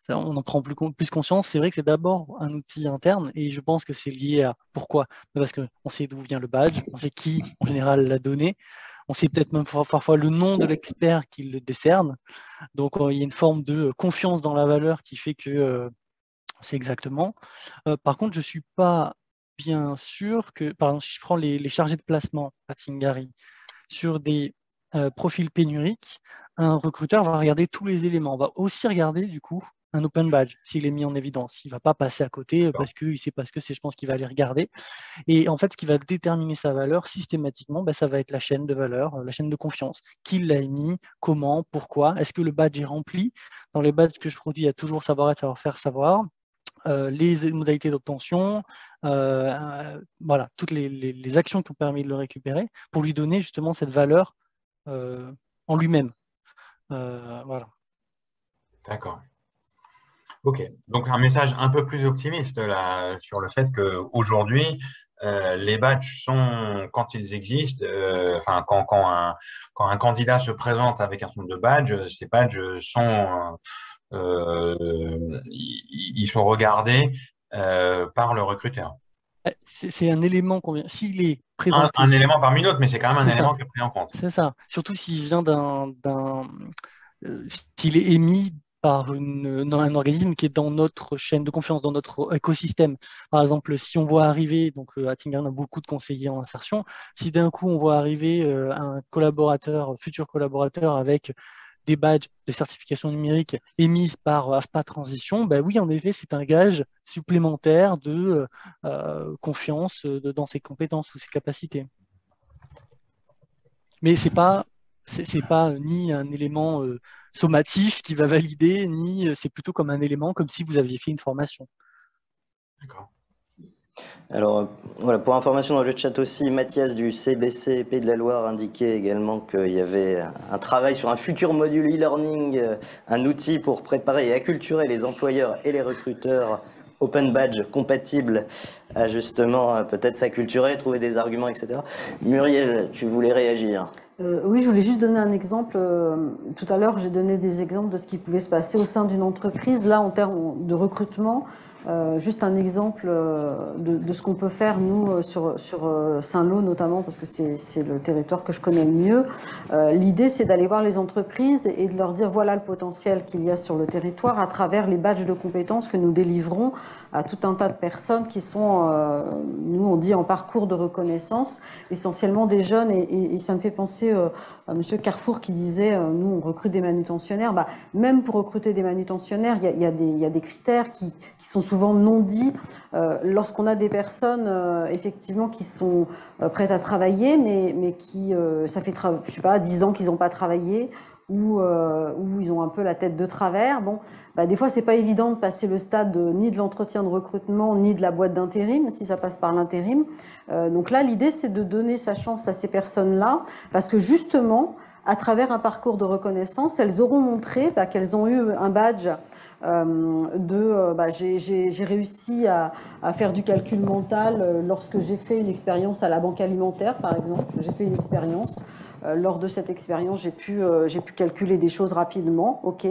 on en prend plus conscience. C'est vrai que c'est d'abord un outil interne, et je pense que c'est lié à pourquoi? Parce qu'on sait d'où vient le badge, on sait qui en général l'a donné, on sait peut-être même parfois le nom de l'expert qui le décerne, donc il y a une forme de confiance dans la valeur qui fait que on sait exactement. Par contre, je ne suis pas bien sûr que, par exemple, si je prends les chargés de placement à Tingari sur des profils pénuriques, un recruteur va regarder tous les éléments. On va aussi regarder, du coup, un open badge, s'il est mis en évidence. Il ne va pas passer à côté parce qu'il sait parce que c'est, je pense qu'il va aller regarder. Et en fait, ce qui va déterminer sa valeur systématiquement, ça va être la chaîne de valeur, la chaîne de confiance. Qui l'a émis, comment, pourquoi, est-ce que le badge est rempli? Dans les badges que je produis, il y a toujours savoir-être, savoir-faire, savoir. Les modalités d'obtention, voilà, toutes les actions qui ont permis de le récupérer pour lui donner justement cette valeur en lui-même. Voilà. D'accord. Ok. Donc un message un peu plus optimiste là, sur le fait qu'aujourd'hui, les badges sont, quand ils existent, enfin quand un candidat se présente avec un certain nombre de badges, ces badges sont ils sont regardés par le recruteur. C'est un élément qu'on vient. S'il est présenté, Un élément parmi d'autres, mais c'est quand même un c'est ça. élément qui est pris en compte. C'est ça. Surtout s'il vient s'il est émis par un organisme qui est dans notre chaîne de confiance, dans notre écosystème. Par exemple, si on voit arriver, donc à Tingari, on a beaucoup de conseillers en insertion, si d'un coup on voit arriver un collaborateur, futur collaborateur avec des badges de certification numérique émises par AFPA Transition, ben oui, en effet, c'est un gage supplémentaire de confiance dans ses compétences ou ses capacités. Mais c'est pas ni un élément sommatif qui va valider, ni c'est plutôt comme un élément, comme si vous aviez fait une formation. D'accord. Alors, voilà, pour information dans le chat aussi, Mathias du CBC Pays de la Loire indiquait également qu'il y avait un travail sur un futur module e-learning, un outil pour préparer et acculturer les employeurs et les recruteurs open badge compatible à justement peut-être s'acculturer, trouver des arguments, etc. Muriel, tu voulais réagir? Oui, je voulais juste donner un exemple. Tout à l'heure, j'ai donné des exemples de ce qui pouvait se passer au sein d'une entreprise. Là, en termes de recrutement, juste un exemple de ce qu'on peut faire, nous, sur Saint-Lô notamment, parce que c'est le territoire que je connais le mieux. L'idée, c'est d'aller voir les entreprises et de leur dire voilà le potentiel qu'il y a sur le territoire à travers les badges de compétences que nous délivrons à tout un tas de personnes qui sont, nous, on dit en parcours de reconnaissance, essentiellement des jeunes. Et ça me fait penser à monsieur Carrefour qui disait nous, on recrute des manutentionnaires. Bah, même pour recruter des manutentionnaires, il y a des critères qui sont souvent non dits. Lorsqu'on a des personnes effectivement qui sont prêtes à travailler, mais qui, ça fait, je sais pas, 10 ans qu'ils n'ont pas travaillé, ou ils ont un peu la tête de travers. Bon, bah, des fois, c'est pas évident de passer le stade ni de l'entretien de recrutement, ni de la boîte d'intérim, si ça passe par l'intérim. Donc là, l'idée, c'est de donner sa chance à ces personnes-là, parce que justement, à travers un parcours de reconnaissance, elles auront montré qu'elles ont eu un badge j'ai réussi à faire du calcul mental lorsque j'ai fait une expérience à la banque alimentaire, par exemple. J'ai fait une expérience. Lors de cette expérience, j'ai pu calculer des choses rapidement. Ok.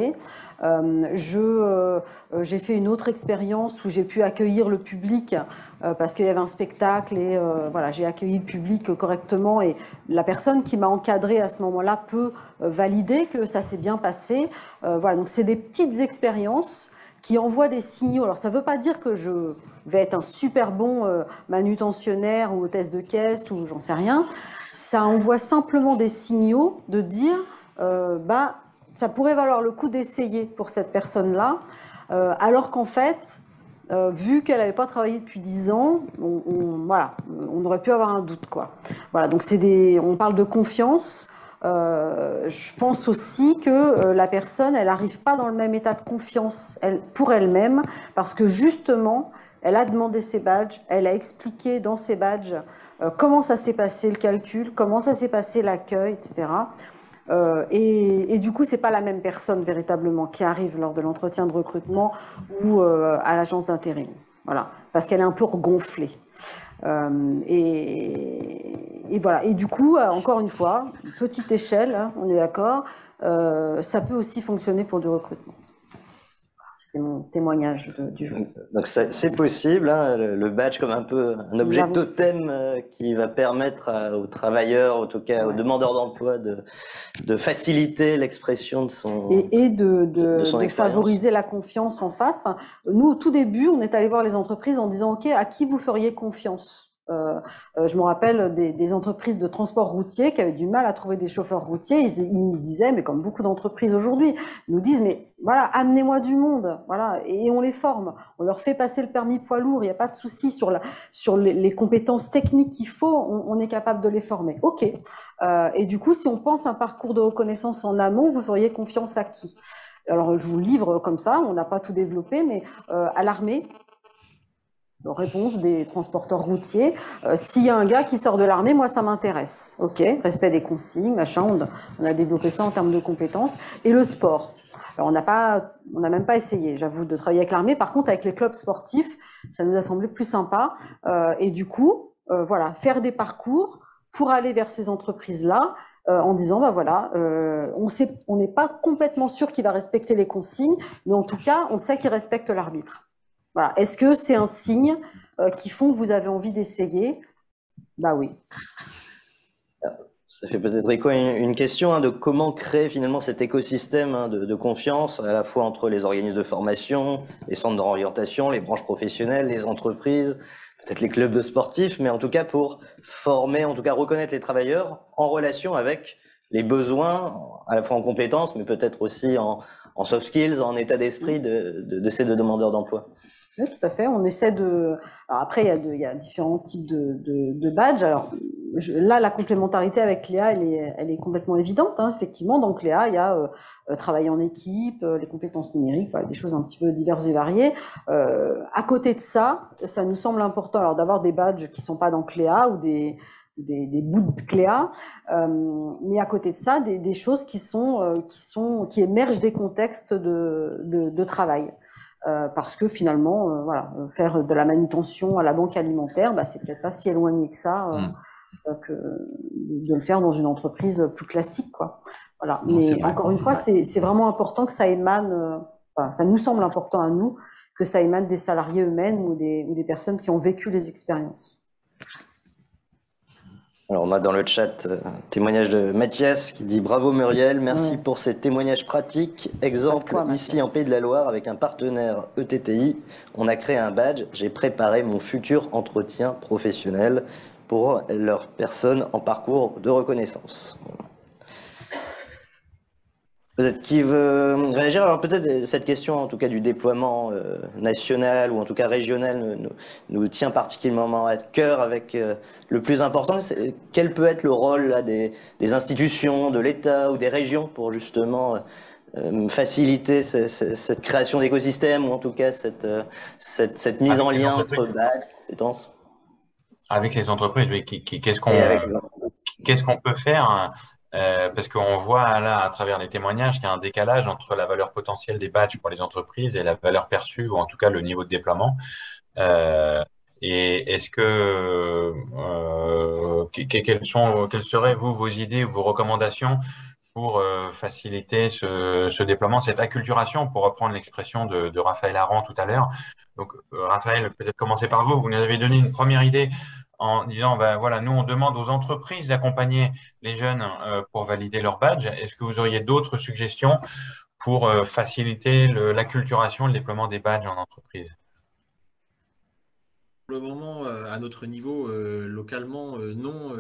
J'ai fait une autre expérience où j'ai pu accueillir le public parce qu'il y avait un spectacle et voilà, j'ai accueilli le public correctement et la personne qui m'a encadrée à ce moment-là peut valider que ça s'est bien passé. Voilà, donc c'est des petites expériences qui envoient des signaux. Alors ça ne veut pas dire que je vais être un super bon manutentionnaire ou hôtesse de caisse ou j'en sais rien. Ça envoie simplement des signaux de dire bah ça pourrait valoir le coup d'essayer pour cette personne-là, alors qu'en fait, vu qu'elle n'avait pas travaillé depuis 10 ans, voilà, on aurait pu avoir un doute, quoi. Voilà, donc on parle de confiance. Je pense aussi que la personne, elle n'arrive pas dans le même état de confiance pour elle-même, parce que justement, elle a demandé ses badges, elle a expliqué dans ses badges comment ça s'est passé le calcul, comment ça s'est passé l'accueil, etc. Et du coup, c'est pas la même personne véritablement qui arrive lors de l'entretien de recrutement ou à l'agence d'intérim. Voilà, parce qu'elle est un peu regonflée. Et voilà. Et du coup, encore une fois, petite échelle, hein, on est d'accord, ça peut aussi fonctionner pour du recrutement. C'est mon témoignage du jour. Donc c'est possible, hein, le badge comme un peu un objet totem qui va permettre aux travailleurs, en tout cas aux demandeurs d'emploi, de faciliter l'expression de son et de expérience. Favoriser la confiance en face. Enfin, nous, au tout début, on est allé voir les entreprises en disant OK, à qui vous feriez confiance? Je me rappelle des entreprises de transport routier qui avaient du mal à trouver des chauffeurs routiers. Ils nous disaient, mais comme beaucoup d'entreprises aujourd'hui, ils nous disent, mais voilà, amenez-moi du monde, voilà, et on les forme. On leur fait passer le permis poids lourd, il n'y a pas de souci sur les compétences techniques qu'il faut, on est capable de les former. OK. Et du coup, si on pense un parcours de reconnaissance en amont, vous feriez confiance à qui? Alors, je vous livre comme ça, on n'a pas tout développé, mais à l'armée. Réponse des transporteurs routiers. S'il y a un gars qui sort de l'armée, moi, ça m'intéresse. OK, respect des consignes, machin, on a développé ça en termes de compétences. Et le sport. Alors, on n'a même pas essayé, j'avoue, de travailler avec l'armée. Par contre, avec les clubs sportifs, ça nous a semblé plus sympa. Et du coup, voilà, faire des parcours pour aller vers ces entreprises-là, en disant, bah voilà, on n'est pas complètement sûr qu'il va respecter les consignes, mais en tout cas, on sait qu'il respecte l'arbitre. Voilà. Est-ce que c'est un signe qui font que vous avez envie d'essayer? Bah oui. Ça fait peut-être écho à une question de comment créer finalement cet écosystème de confiance à la fois entre les organismes de formation, les centres d'orientation, les branches professionnelles, les entreprises, peut-être les clubs de sportifs, mais en tout cas pour former, en tout cas reconnaître les travailleurs en relation avec les besoins, à la fois en compétences, mais peut-être aussi en soft skills, en état d'esprit de ces deux demandeurs d'emploi. Oui, tout à fait. On essaie de. Alors après, il y a différents types de badges. Alors là, la complémentarité avec Léa, elle est complètement évidente. Hein, effectivement, donc Léa, il y a travailler en équipe, les compétences numériques, voilà, des choses un petit peu diverses et variées. À côté de ça, ça nous semble important alors d'avoir des badges qui sont pas dans Cléa ou des bouts de Cléa, mais à côté de ça, des choses qui émergent des contextes de travail. Parce que finalement, voilà, faire de la manutention à la banque alimentaire, bah, c'est peut-être pas si éloigné que ça que de le faire dans une entreprise plus classique, quoi. Voilà. Non, mais encore une fois, c'est vraiment important que ça émane, enfin, ça nous semble important à nous, que ça émane des salariés eux-mêmes ou des personnes qui ont vécu les expériences. Alors on a dans le chat un témoignage de Mathias qui dit « Bravo Muriel, merci pour ces témoignages pratiques. Exemple, ici en Pays de la Loire, avec un partenaire ETTI, on a créé un badge. J'ai préparé mon futur entretien professionnel pour leur personne en parcours de reconnaissance. » Peut-être qui veut réagir? Alors peut-être cette question, en tout cas du déploiement national ou en tout cas régional, nous tient particulièrement à cœur avec le plus important. Quel peut être le rôle là, des institutions, de l'État ou des régions pour justement faciliter cette création d'écosystèmes ou en tout cas cette mise en lien entre badges, compétences? Avec les entreprises, oui. Qu'est-ce qu'on peut faire? Parce qu'on voit là, à travers les témoignages, qu'il y a un décalage entre la valeur potentielle des badges pour les entreprises et la valeur perçue, ou en tout cas le niveau de déploiement. Et est-ce que quelles seraient vos idées ou vos recommandations pour faciliter ce déploiement, cette acculturation, pour reprendre l'expression de Raphaël Aron tout à l'heure. Donc, Raphaël, peut-être commencer par vous. Vous nous avez donné une première idée en disant, ben, voilà, nous, on demande aux entreprises d'accompagner les jeunes pour valider leur badge. Est-ce que vous auriez d'autres suggestions pour faciliter l'acculturation, le déploiement des badges en entreprise? Pour le moment, à notre niveau, localement, non,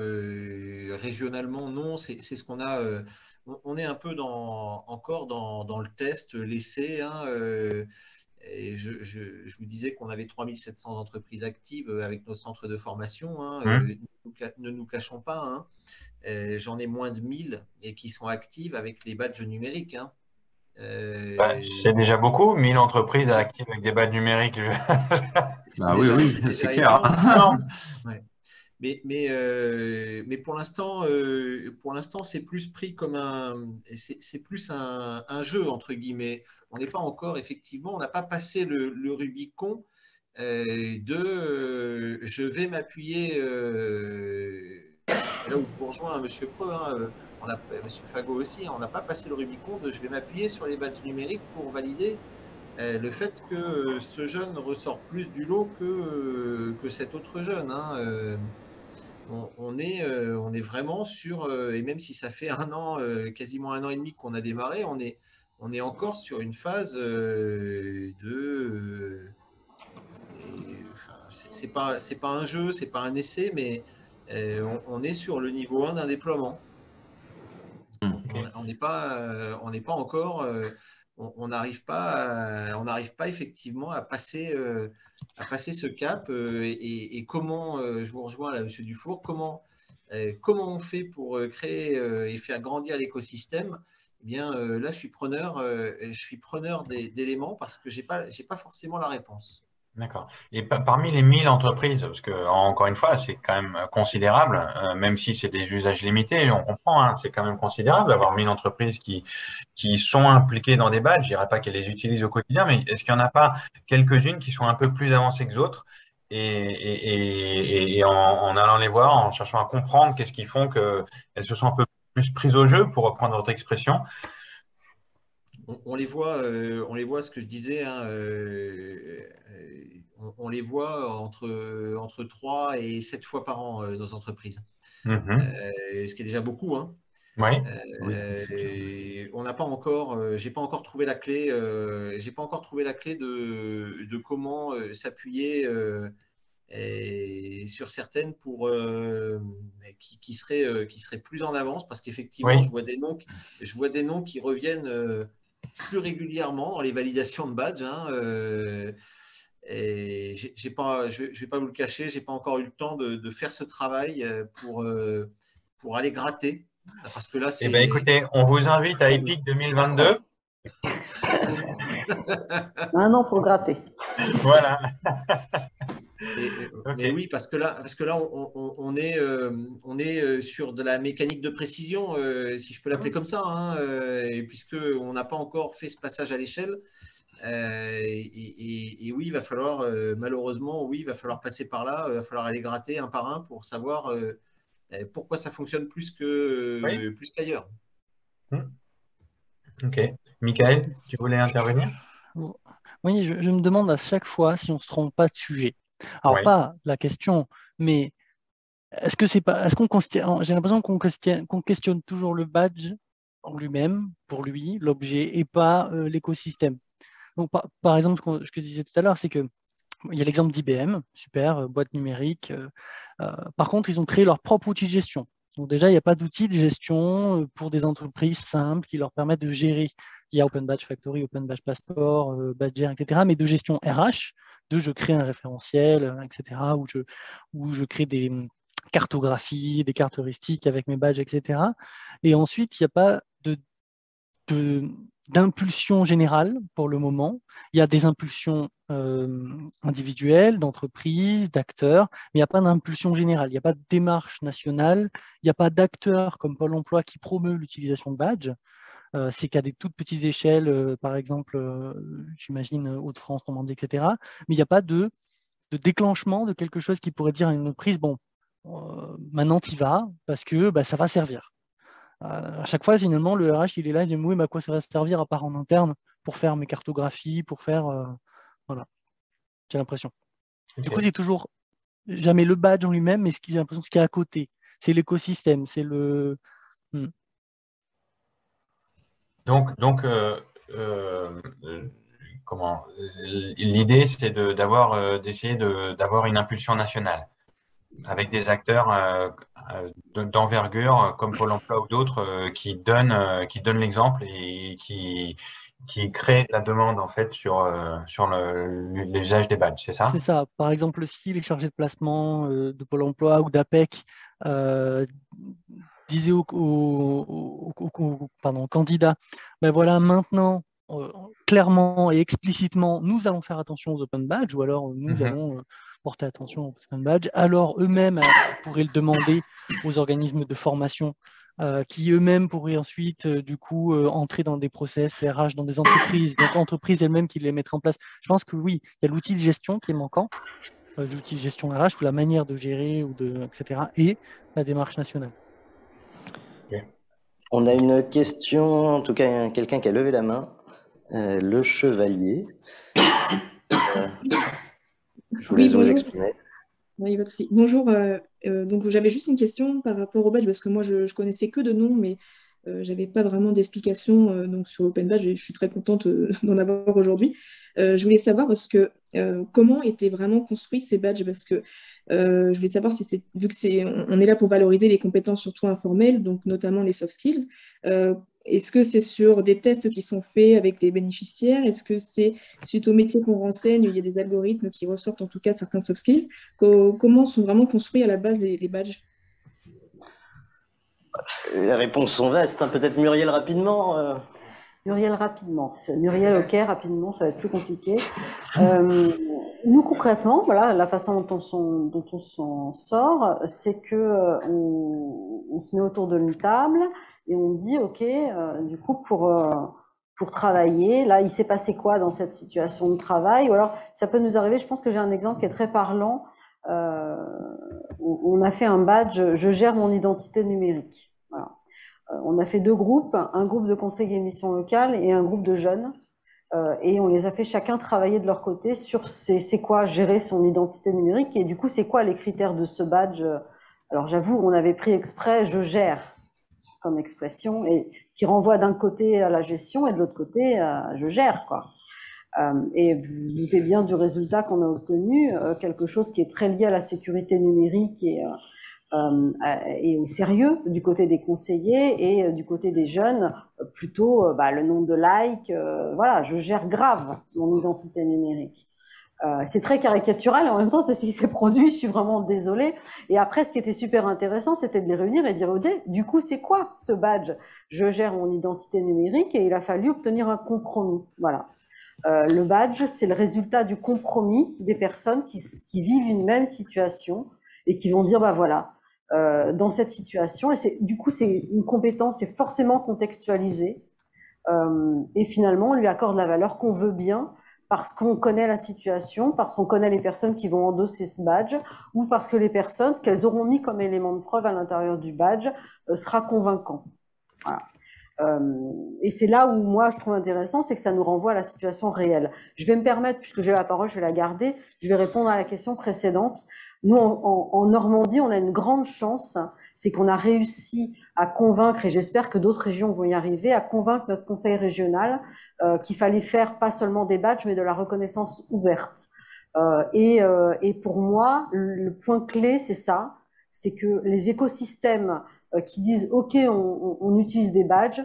régionalement, non. C'est ce qu'on a. On est un peu encore dans le test, l'essai. Hein, et je vous disais qu'on avait 3700 entreprises actives avec nos centres de formation. Hein, ne nous cachons pas. Hein, j'en ai moins de 1000 et qui sont actives avec les badges numériques. Hein. C'est déjà beaucoup, 1000 entreprises actives avec des badges numériques. Oui, c'est clair. Ouais. Mais pour l'instant, c'est plus pris comme c'est plus un jeu entre guillemets. On n'est pas encore effectivement, on n'a pas passé le Rubicon je vais m'appuyer. C'est là où je vous rejoins, Monsieur Preux, hein, Monsieur Fagot aussi. On n'a pas passé le Rubicon de je vais m'appuyer sur les badges numériques pour valider. Le fait que ce jeune ressort plus du lot que cet autre jeune. Hein, on est vraiment sur, et même si ça fait un an, quasiment un an et demi qu'on a démarré, on est encore sur une phase c'est pas un jeu, c'est pas un essai, mais on est sur le niveau 1 d'un déploiement. On n'est pas encore, on n'arrive pas effectivement à passer ce cap. Et comment, je vous rejoins là, Monsieur Dufour, comment on fait pour créer et faire grandir l'écosystème? Eh bien, là, je suis preneur d'éléments parce que j'ai pas forcément la réponse. D'accord. Et parmi les 1000 entreprises, parce que encore une fois, c'est quand même considérable, même si c'est des usages limités, on comprend, hein, c'est quand même considérable d'avoir 1000 entreprises qui sont impliquées dans des badges. Je dirais pas qu'elles les utilisent au quotidien, mais est-ce qu'il n'y en a pas quelques-unes qui sont un peu plus avancées que d'autres et en allant les voir, en cherchant à comprendre qu'est-ce qui font qu'elles se sont un peu plus prises au jeu, pour reprendre votre expression? On les voit, ce que je disais, hein, on les voit entre 3 et 7 fois par an, nos entreprises. Ce qui est déjà beaucoup. Hein. Oui. On n'a pas encore, j'ai pas encore trouvé la clé, de comment s'appuyer sur certaines pour qui seraient plus en avance, parce qu'effectivement, Oui. je vois des noms qui reviennent plus régulièrement dans les validations de badge. Hein, et je vais pas vous le cacher, j'ai pas encore eu le temps de faire ce travail pour aller gratter. Parce que là, Eh bien, écoutez, on vous invite à Epic 2022. Un an pour gratter. Voilà. Mais oui, parce que là, on est sur de la mécanique de précision, si je peux l'appeler comme ça, hein, puisque on n'a pas encore fait ce passage à l'échelle. Et oui, il va falloir, malheureusement, oui, il va falloir passer par là, il va falloir aller gratter un par un pour savoir pourquoi ça fonctionne plus qu'ailleurs. Ok. Michael, tu voulais intervenir? Oui, je me demande à chaque fois si on ne se trompe pas de sujet. Alors, pas la question, mais est-ce que c'est pas, j'ai l'impression qu'on questionne toujours le badge en lui-même, pour lui, l'objet, et pas l'écosystème. Donc, par exemple, ce que je disais tout à l'heure, c'est que il y a l'exemple d'IBM, super, boîte numérique. Par contre, ils ont créé leur propre outil de gestion. Donc déjà, il n'y a pas d'outil de gestion pour des entreprises simples qui leur permettent de gérer. Il y a Open Badge Factory, Open Badge Passport, Badger, etc. Mais de gestion RH, je crée un référentiel, etc. Où je crée des cartographies, des cartes heuristiques avec mes badges, etc. Et ensuite, il n'y a pas d'impulsion générale pour le moment. Il y a des impulsions individuelles, d'entreprises, d'acteurs, mais il n'y a pas d'impulsion générale, il n'y a pas de démarche nationale, il n'y a pas d'acteurs comme Pôle emploi qui promeut l'utilisation de badges. C'est qu'à des toutes petites échelles, par exemple, j'imagine Hauts-de-France, Normandie, etc. Mais il n'y a pas de déclenchement de quelque chose qui pourrait dire à une entreprise, bon, maintenant tu y vas parce que ça va servir. À chaque fois, finalement, le RH, il est là, il dit oui, mais à quoi ça va servir à part en interne pour faire mes cartographies, pour faire. Voilà, j'ai l'impression. Du coup, c'est toujours jamais le badge en lui-même, mais j'ai l'impression que ce qu'il y a à côté, c'est l'écosystème, c'est le. Donc comment l'idée, c'est d'essayer d'avoir une impulsion nationale avec des acteurs d'envergure comme Pôle emploi ou d'autres qui donnent l'exemple et qui créent la demande en fait sur l'usage des badges, c'est ça? C'est ça. Par exemple, si les chargés de placement de Pôle emploi ou d'APEC disaient aux candidats, ben voilà, maintenant, clairement et explicitement, nous allons faire attention aux open badges, ou alors nous allons porter attention aux open badges, alors eux-mêmes pourraient le demander aux organismes de formation qui eux-mêmes pourraient ensuite, du coup, entrer dans des process RH, dans des entreprises, donc entreprises elles-mêmes qui les mettraient en place. Je pense que oui, il y a l'outil de gestion qui est manquant, l'outil de gestion RH, ou la manière de gérer, etc., et la démarche nationale. On a une question, en tout cas, quelqu'un qui a levé la main, le chevalier. Je vous laisse vous exprimer. Oui, bonjour. Donc j'avais juste une question par rapport au badge, parce que moi je connaissais que de nom, mais j'avais pas vraiment d'explication donc sur l'open badge, et je suis très contente d'en avoir aujourd'hui. Je voulais savoir parce que comment étaient vraiment construits ces badges, parce que je voulais savoir si c'est, vu que on est là pour valoriser les compétences surtout informelles, donc notamment les soft skills. Est-ce que c'est sur des tests qui sont faits avec les bénéficiaires? Est-ce que c'est suite au métier qu'on renseigne, il y a des algorithmes qui ressortent en tout cas certains soft skills? Comment sont vraiment construits à la base les badges? Les réponses sont vastes, hein. Peut-être Muriel rapidement. Muriel rapidement. Muriel, ok, rapidement, ça va être plus compliqué. Nous concrètement, voilà, la façon dont on s'en sort, c'est que on se met autour d'une table et on dit, ok, du coup pour travailler, là, il s'est passé quoi dans cette situation de travail? Ou alors, ça peut nous arriver. Je pense que j'ai un exemple qui est très parlant. On a fait un badge, je gère mon identité numérique. Voilà. On a fait deux groupes, un groupe de conseillers et missions locales et un groupe de jeunes. Et on les a fait chacun travailler de leur côté sur c'est quoi gérer son identité numérique et du coup c'est quoi les critères de ce badge. Alors j'avoue, on avait pris exprès je gère comme expression et qui renvoie d'un côté à la gestion et de l'autre côté à je gère quoi. Et vous vous doutez bien du résultat qu'on a obtenu, quelque chose qui est très lié à la sécurité numérique et au sérieux du côté des conseillers et du côté des jeunes, plutôt le nombre de likes, voilà, je gère grave mon identité numérique. C'est très caricatural et en même temps c'est ce qui s'est produit, je suis vraiment désolée. Et après ce qui était super intéressant c'était de les réunir et de dire du coup c'est quoi ce badge? Je gère mon identité numérique et il a fallu obtenir un compromis, voilà. Le badge c'est le résultat du compromis des personnes qui vivent une même situation et qui vont dire voilà, dans cette situation, et du coup c'est une compétence, c'est forcément contextualisé, et finalement on lui accorde la valeur qu'on veut bien parce qu'on connaît la situation, parce qu'on connaît les personnes qui vont endosser ce badge, ou parce que les personnes, ce qu'elles auront mis comme élément de preuve à l'intérieur du badge sera convaincant. Voilà. Et c'est là où moi je trouve intéressant, c'est que ça nous renvoie à la situation réelle. Je vais me permettre, puisque j'ai la parole, je vais la garder, je vais répondre à la question précédente. Nous, en Normandie, on a une grande chance, c'est qu'on a réussi à convaincre, et j'espère que d'autres régions vont y arriver, à convaincre notre conseil régional qu'il fallait faire pas seulement des badges, mais de la reconnaissance ouverte. Et pour moi, le point clé, c'est ça, c'est que les écosystèmes qui disent « Ok, on utilise des badges »,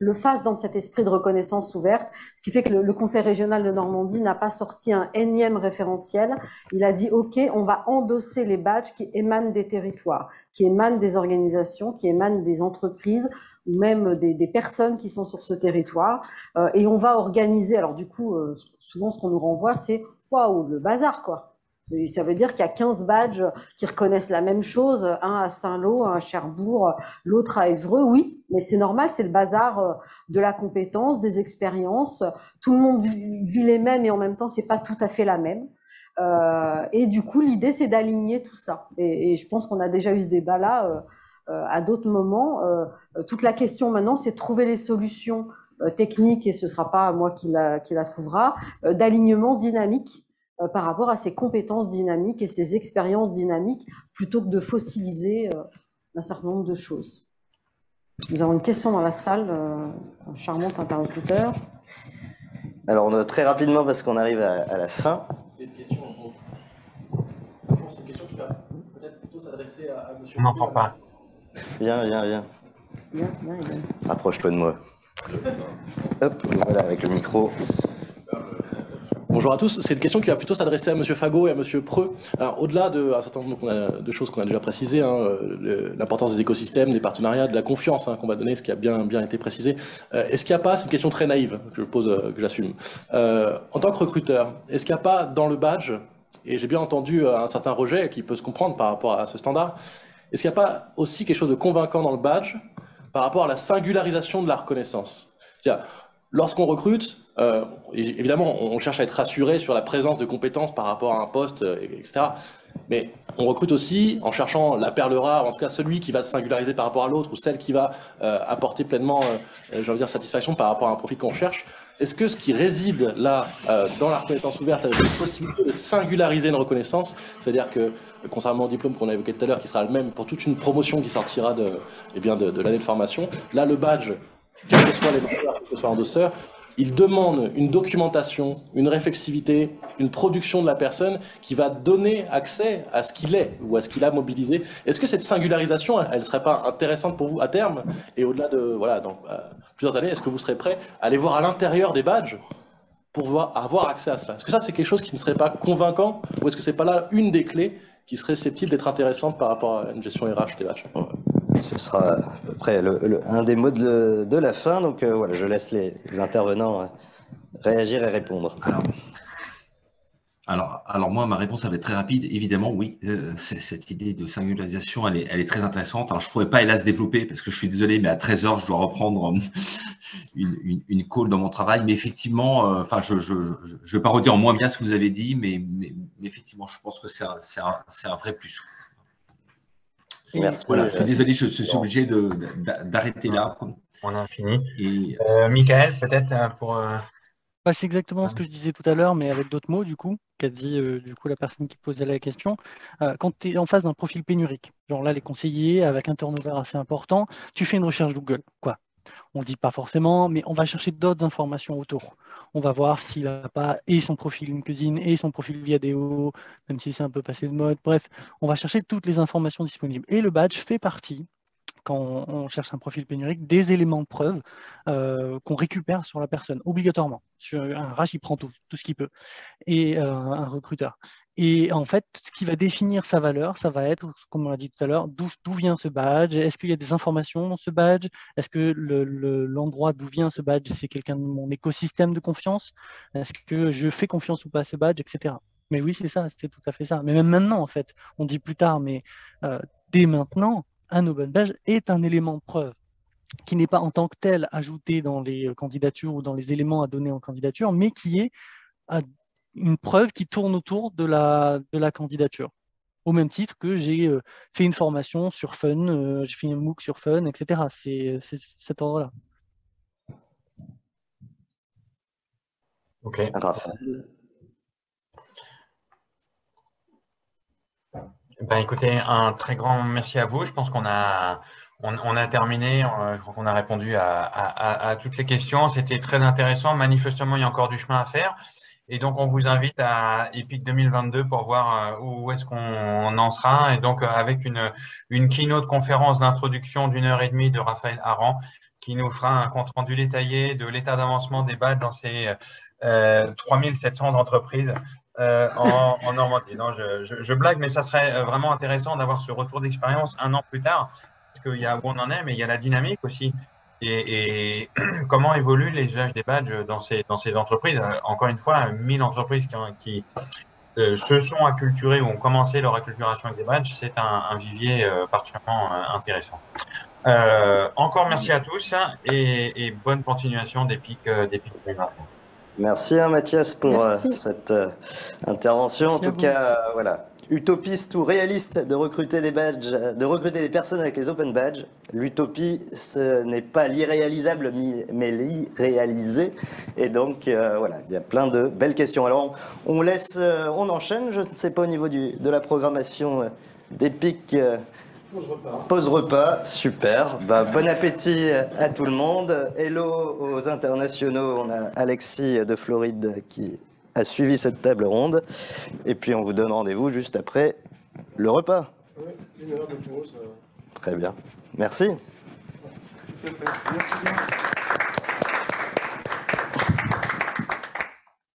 le fasse dans cet esprit de reconnaissance ouverte, ce qui fait que le Conseil régional de Normandie n'a pas sorti un énième référentiel. Il a dit, OK, on va endosser les badges qui émanent des territoires, qui émanent des organisations, qui émanent des entreprises, ou même des personnes qui sont sur ce territoire. Et on va organiser, alors du coup, souvent ce qu'on nous renvoie, c'est, waouh, le bazar, quoi. Et ça veut dire qu'il y a 15 badges qui reconnaissent la même chose, un à Saint-Lô, un à Cherbourg, l'autre à Évreux, oui, mais c'est normal, c'est le bazar de la compétence, des expériences, tout le monde vit les mêmes et en même temps c'est pas tout à fait la même. Et du coup l'idée c'est d'aligner tout ça. Et je pense qu'on a déjà eu ce débat là à d'autres moments. Toute la question maintenant, c'est de trouver les solutions techniques, et ce ne sera pas moi qui la trouvera, d'alignement dynamique par rapport à ces compétences dynamiques et ces expériences dynamiques, plutôt que de fossiliser un certain nombre de choses. Nous avons une question dans la salle, un charmant interlocuteur. Alors, très rapidement, parce qu'on arrive à la fin. C'est une question, c'est une question qui va peut-être plutôt s'adresser à monsieur. On n'entend pas. Viens. Rapproche-toi de moi. Hop, voilà, avec le micro. Bonjour à tous. C'est une question qui va plutôt s'adresser à monsieur Fagot et à monsieur Preux. Alors, au-delà d'un certain nombre de choses qu'on a déjà précisées, l'importance des écosystèmes, des partenariats, de la confiance qu'on va donner, ce qui a bien été précisé, est-ce qu'il n'y a pas, c'est une question très naïve que je pose, que j'assume, en tant que recruteur, est-ce qu'il n'y a pas dans le badge, et j'ai bien entendu un certain rejet qui peut se comprendre par rapport à ce standard, est-ce qu'il n'y a pas aussi quelque chose de convaincant dans le badge par rapport à la singularisation de la reconnaissance? C'est-à-dire, lorsqu'on recrute, évidemment, on cherche à être rassuré sur la présence de compétences par rapport à un poste, etc. Mais on recrute aussi en cherchant la perle rare, en tout cas celui qui va se singulariser par rapport à l'autre, ou celle qui va apporter pleinement, satisfaction par rapport à un profil qu'on cherche. Est-ce que ce qui réside là, dans la reconnaissance ouverte, avec la possibilité de singulariser une reconnaissance, c'est-à-dire que, contrairement au diplôme qu'on a évoqué tout à l'heure, qui sera le même pour toute une promotion qui sortira de l'année de formation, là, le badge, quels que soient les mentors, quels que soient l'endosseur, il demande une documentation, une réflexivité, une production de la personne qui va donner accès à ce qu'il est ou à ce qu'il a mobilisé. Est-ce que cette singularisation, elle ne serait pas intéressante pour vous à terme? Et au-delà de, dans plusieurs années, est-ce que vous serez prêt à aller voir à l'intérieur des badges pour avoir accès à cela? Est-ce que ça, c'est quelque chose qui ne serait pas convaincant? Ou est-ce que ce n'est pas là une des clés qui serait susceptible d'être intéressante par rapport à une gestion RH des badges? Ce sera à peu près un des mots de la fin. Donc voilà, je laisse les intervenants réagir et répondre. Alors moi, ma réponse elle va être très rapide. Évidemment, oui, cette idée de singularisation, elle est très intéressante. Alors je ne pourrais pas, hélas, développer parce que je suis désolé, mais à 13h, je dois reprendre une call dans mon travail. Mais effectivement, je ne vais pas redire moins bien ce que vous avez dit, mais effectivement, je pense que c'est un vrai plus. Merci. Voilà, je suis désolé, je suis obligé d'arrêter là. On a fini. Et Michael, peut-être pour... C'est exactement ce que je disais tout à l'heure, mais avec d'autres mots, du coup, qu'a dit du coup la personne qui posait la question. Quand tu es en face d'un profil pénurique, genre là, les conseillers, avec un turnover assez important, tu fais une recherche Google, quoi. On ne dit pas forcément, mais on va chercher d'autres informations autour. On va voir s'il n'a pas et son profil LinkedIn et son profil Viadeo, même si c'est un peu passé de mode. Bref, on va chercher toutes les informations disponibles. Et le badge fait partie, quand on cherche un profil pénurique, des éléments de preuve qu'on récupère sur la personne, obligatoirement. Sur un RH, il prend tout ce qu'il peut, et un recruteur. Et en fait, ce qui va définir sa valeur, ça va être, comme on l'a dit tout à l'heure, d'où vient ce badge? Est-ce qu'il y a des informations dans ce badge? Est-ce que l'endroit d'où vient ce badge, c'est quelqu'un de mon écosystème de confiance? Est-ce que je fais confiance ou pas à ce badge, etc. Mais oui, c'est ça, c'est tout à fait ça. Mais même maintenant, en fait, on dit plus tard, mais dès maintenant, un open badge est un élément de preuve qui n'est pas en tant que tel ajouté dans les candidatures ou dans les éléments à donner en candidature, mais qui est une preuve qui tourne autour de la candidature. Au même titre que j'ai fait une formation sur Fun, j'ai fait un MOOC sur Fun, etc. C'est cet ordre-là. Ok. Raphaël. Écoutez, un très grand merci à vous. Je pense qu'on a terminé. Je crois qu'on a répondu à toutes les questions. C'était très intéressant. Manifestement, il y a encore du chemin à faire. Et donc, on vous invite à EPIC 2022 pour voir où est-ce qu'on en sera. Et donc, avec une keynote conférence d'introduction d'1h30 de Raphaël Aran, qui nous fera un compte-rendu détaillé de l'état d'avancement des badges dans ces 3700 entreprises en Normandie. Non, je blague, mais ça serait vraiment intéressant d'avoir ce retour d'expérience 1 an plus tard, parce qu'il y a où on en est, mais il y a la dynamique aussi. Et comment évoluent les usages des badges dans ces entreprises. Encore une fois, 1000 entreprises qui se sont acculturées ou ont commencé leur acculturation avec des badges, c'est un vivier particulièrement intéressant. Encore merci à tous et bonne continuation d'EPIC 2021. Merci Mathias pour cette intervention. En tout cas, voilà, utopiste ou réaliste de recruter des badges, de recruter des personnes avec les open badges. L'utopie, ce n'est pas l'irréalisable, mais l'irréalisé. Et donc, voilà, il y a plein de belles questions. Alors, on enchaîne, je ne sais pas au niveau de la programmation d'Epic. Pause repas, super. Bon appétit à tout le monde. Hello aux internationaux. On a Alexis de Floride qui a suivi cette table ronde. Et puis on vous donne rendez-vous juste après le repas. Oui, 1 heure de pause. Très bien. Merci. Merci bien.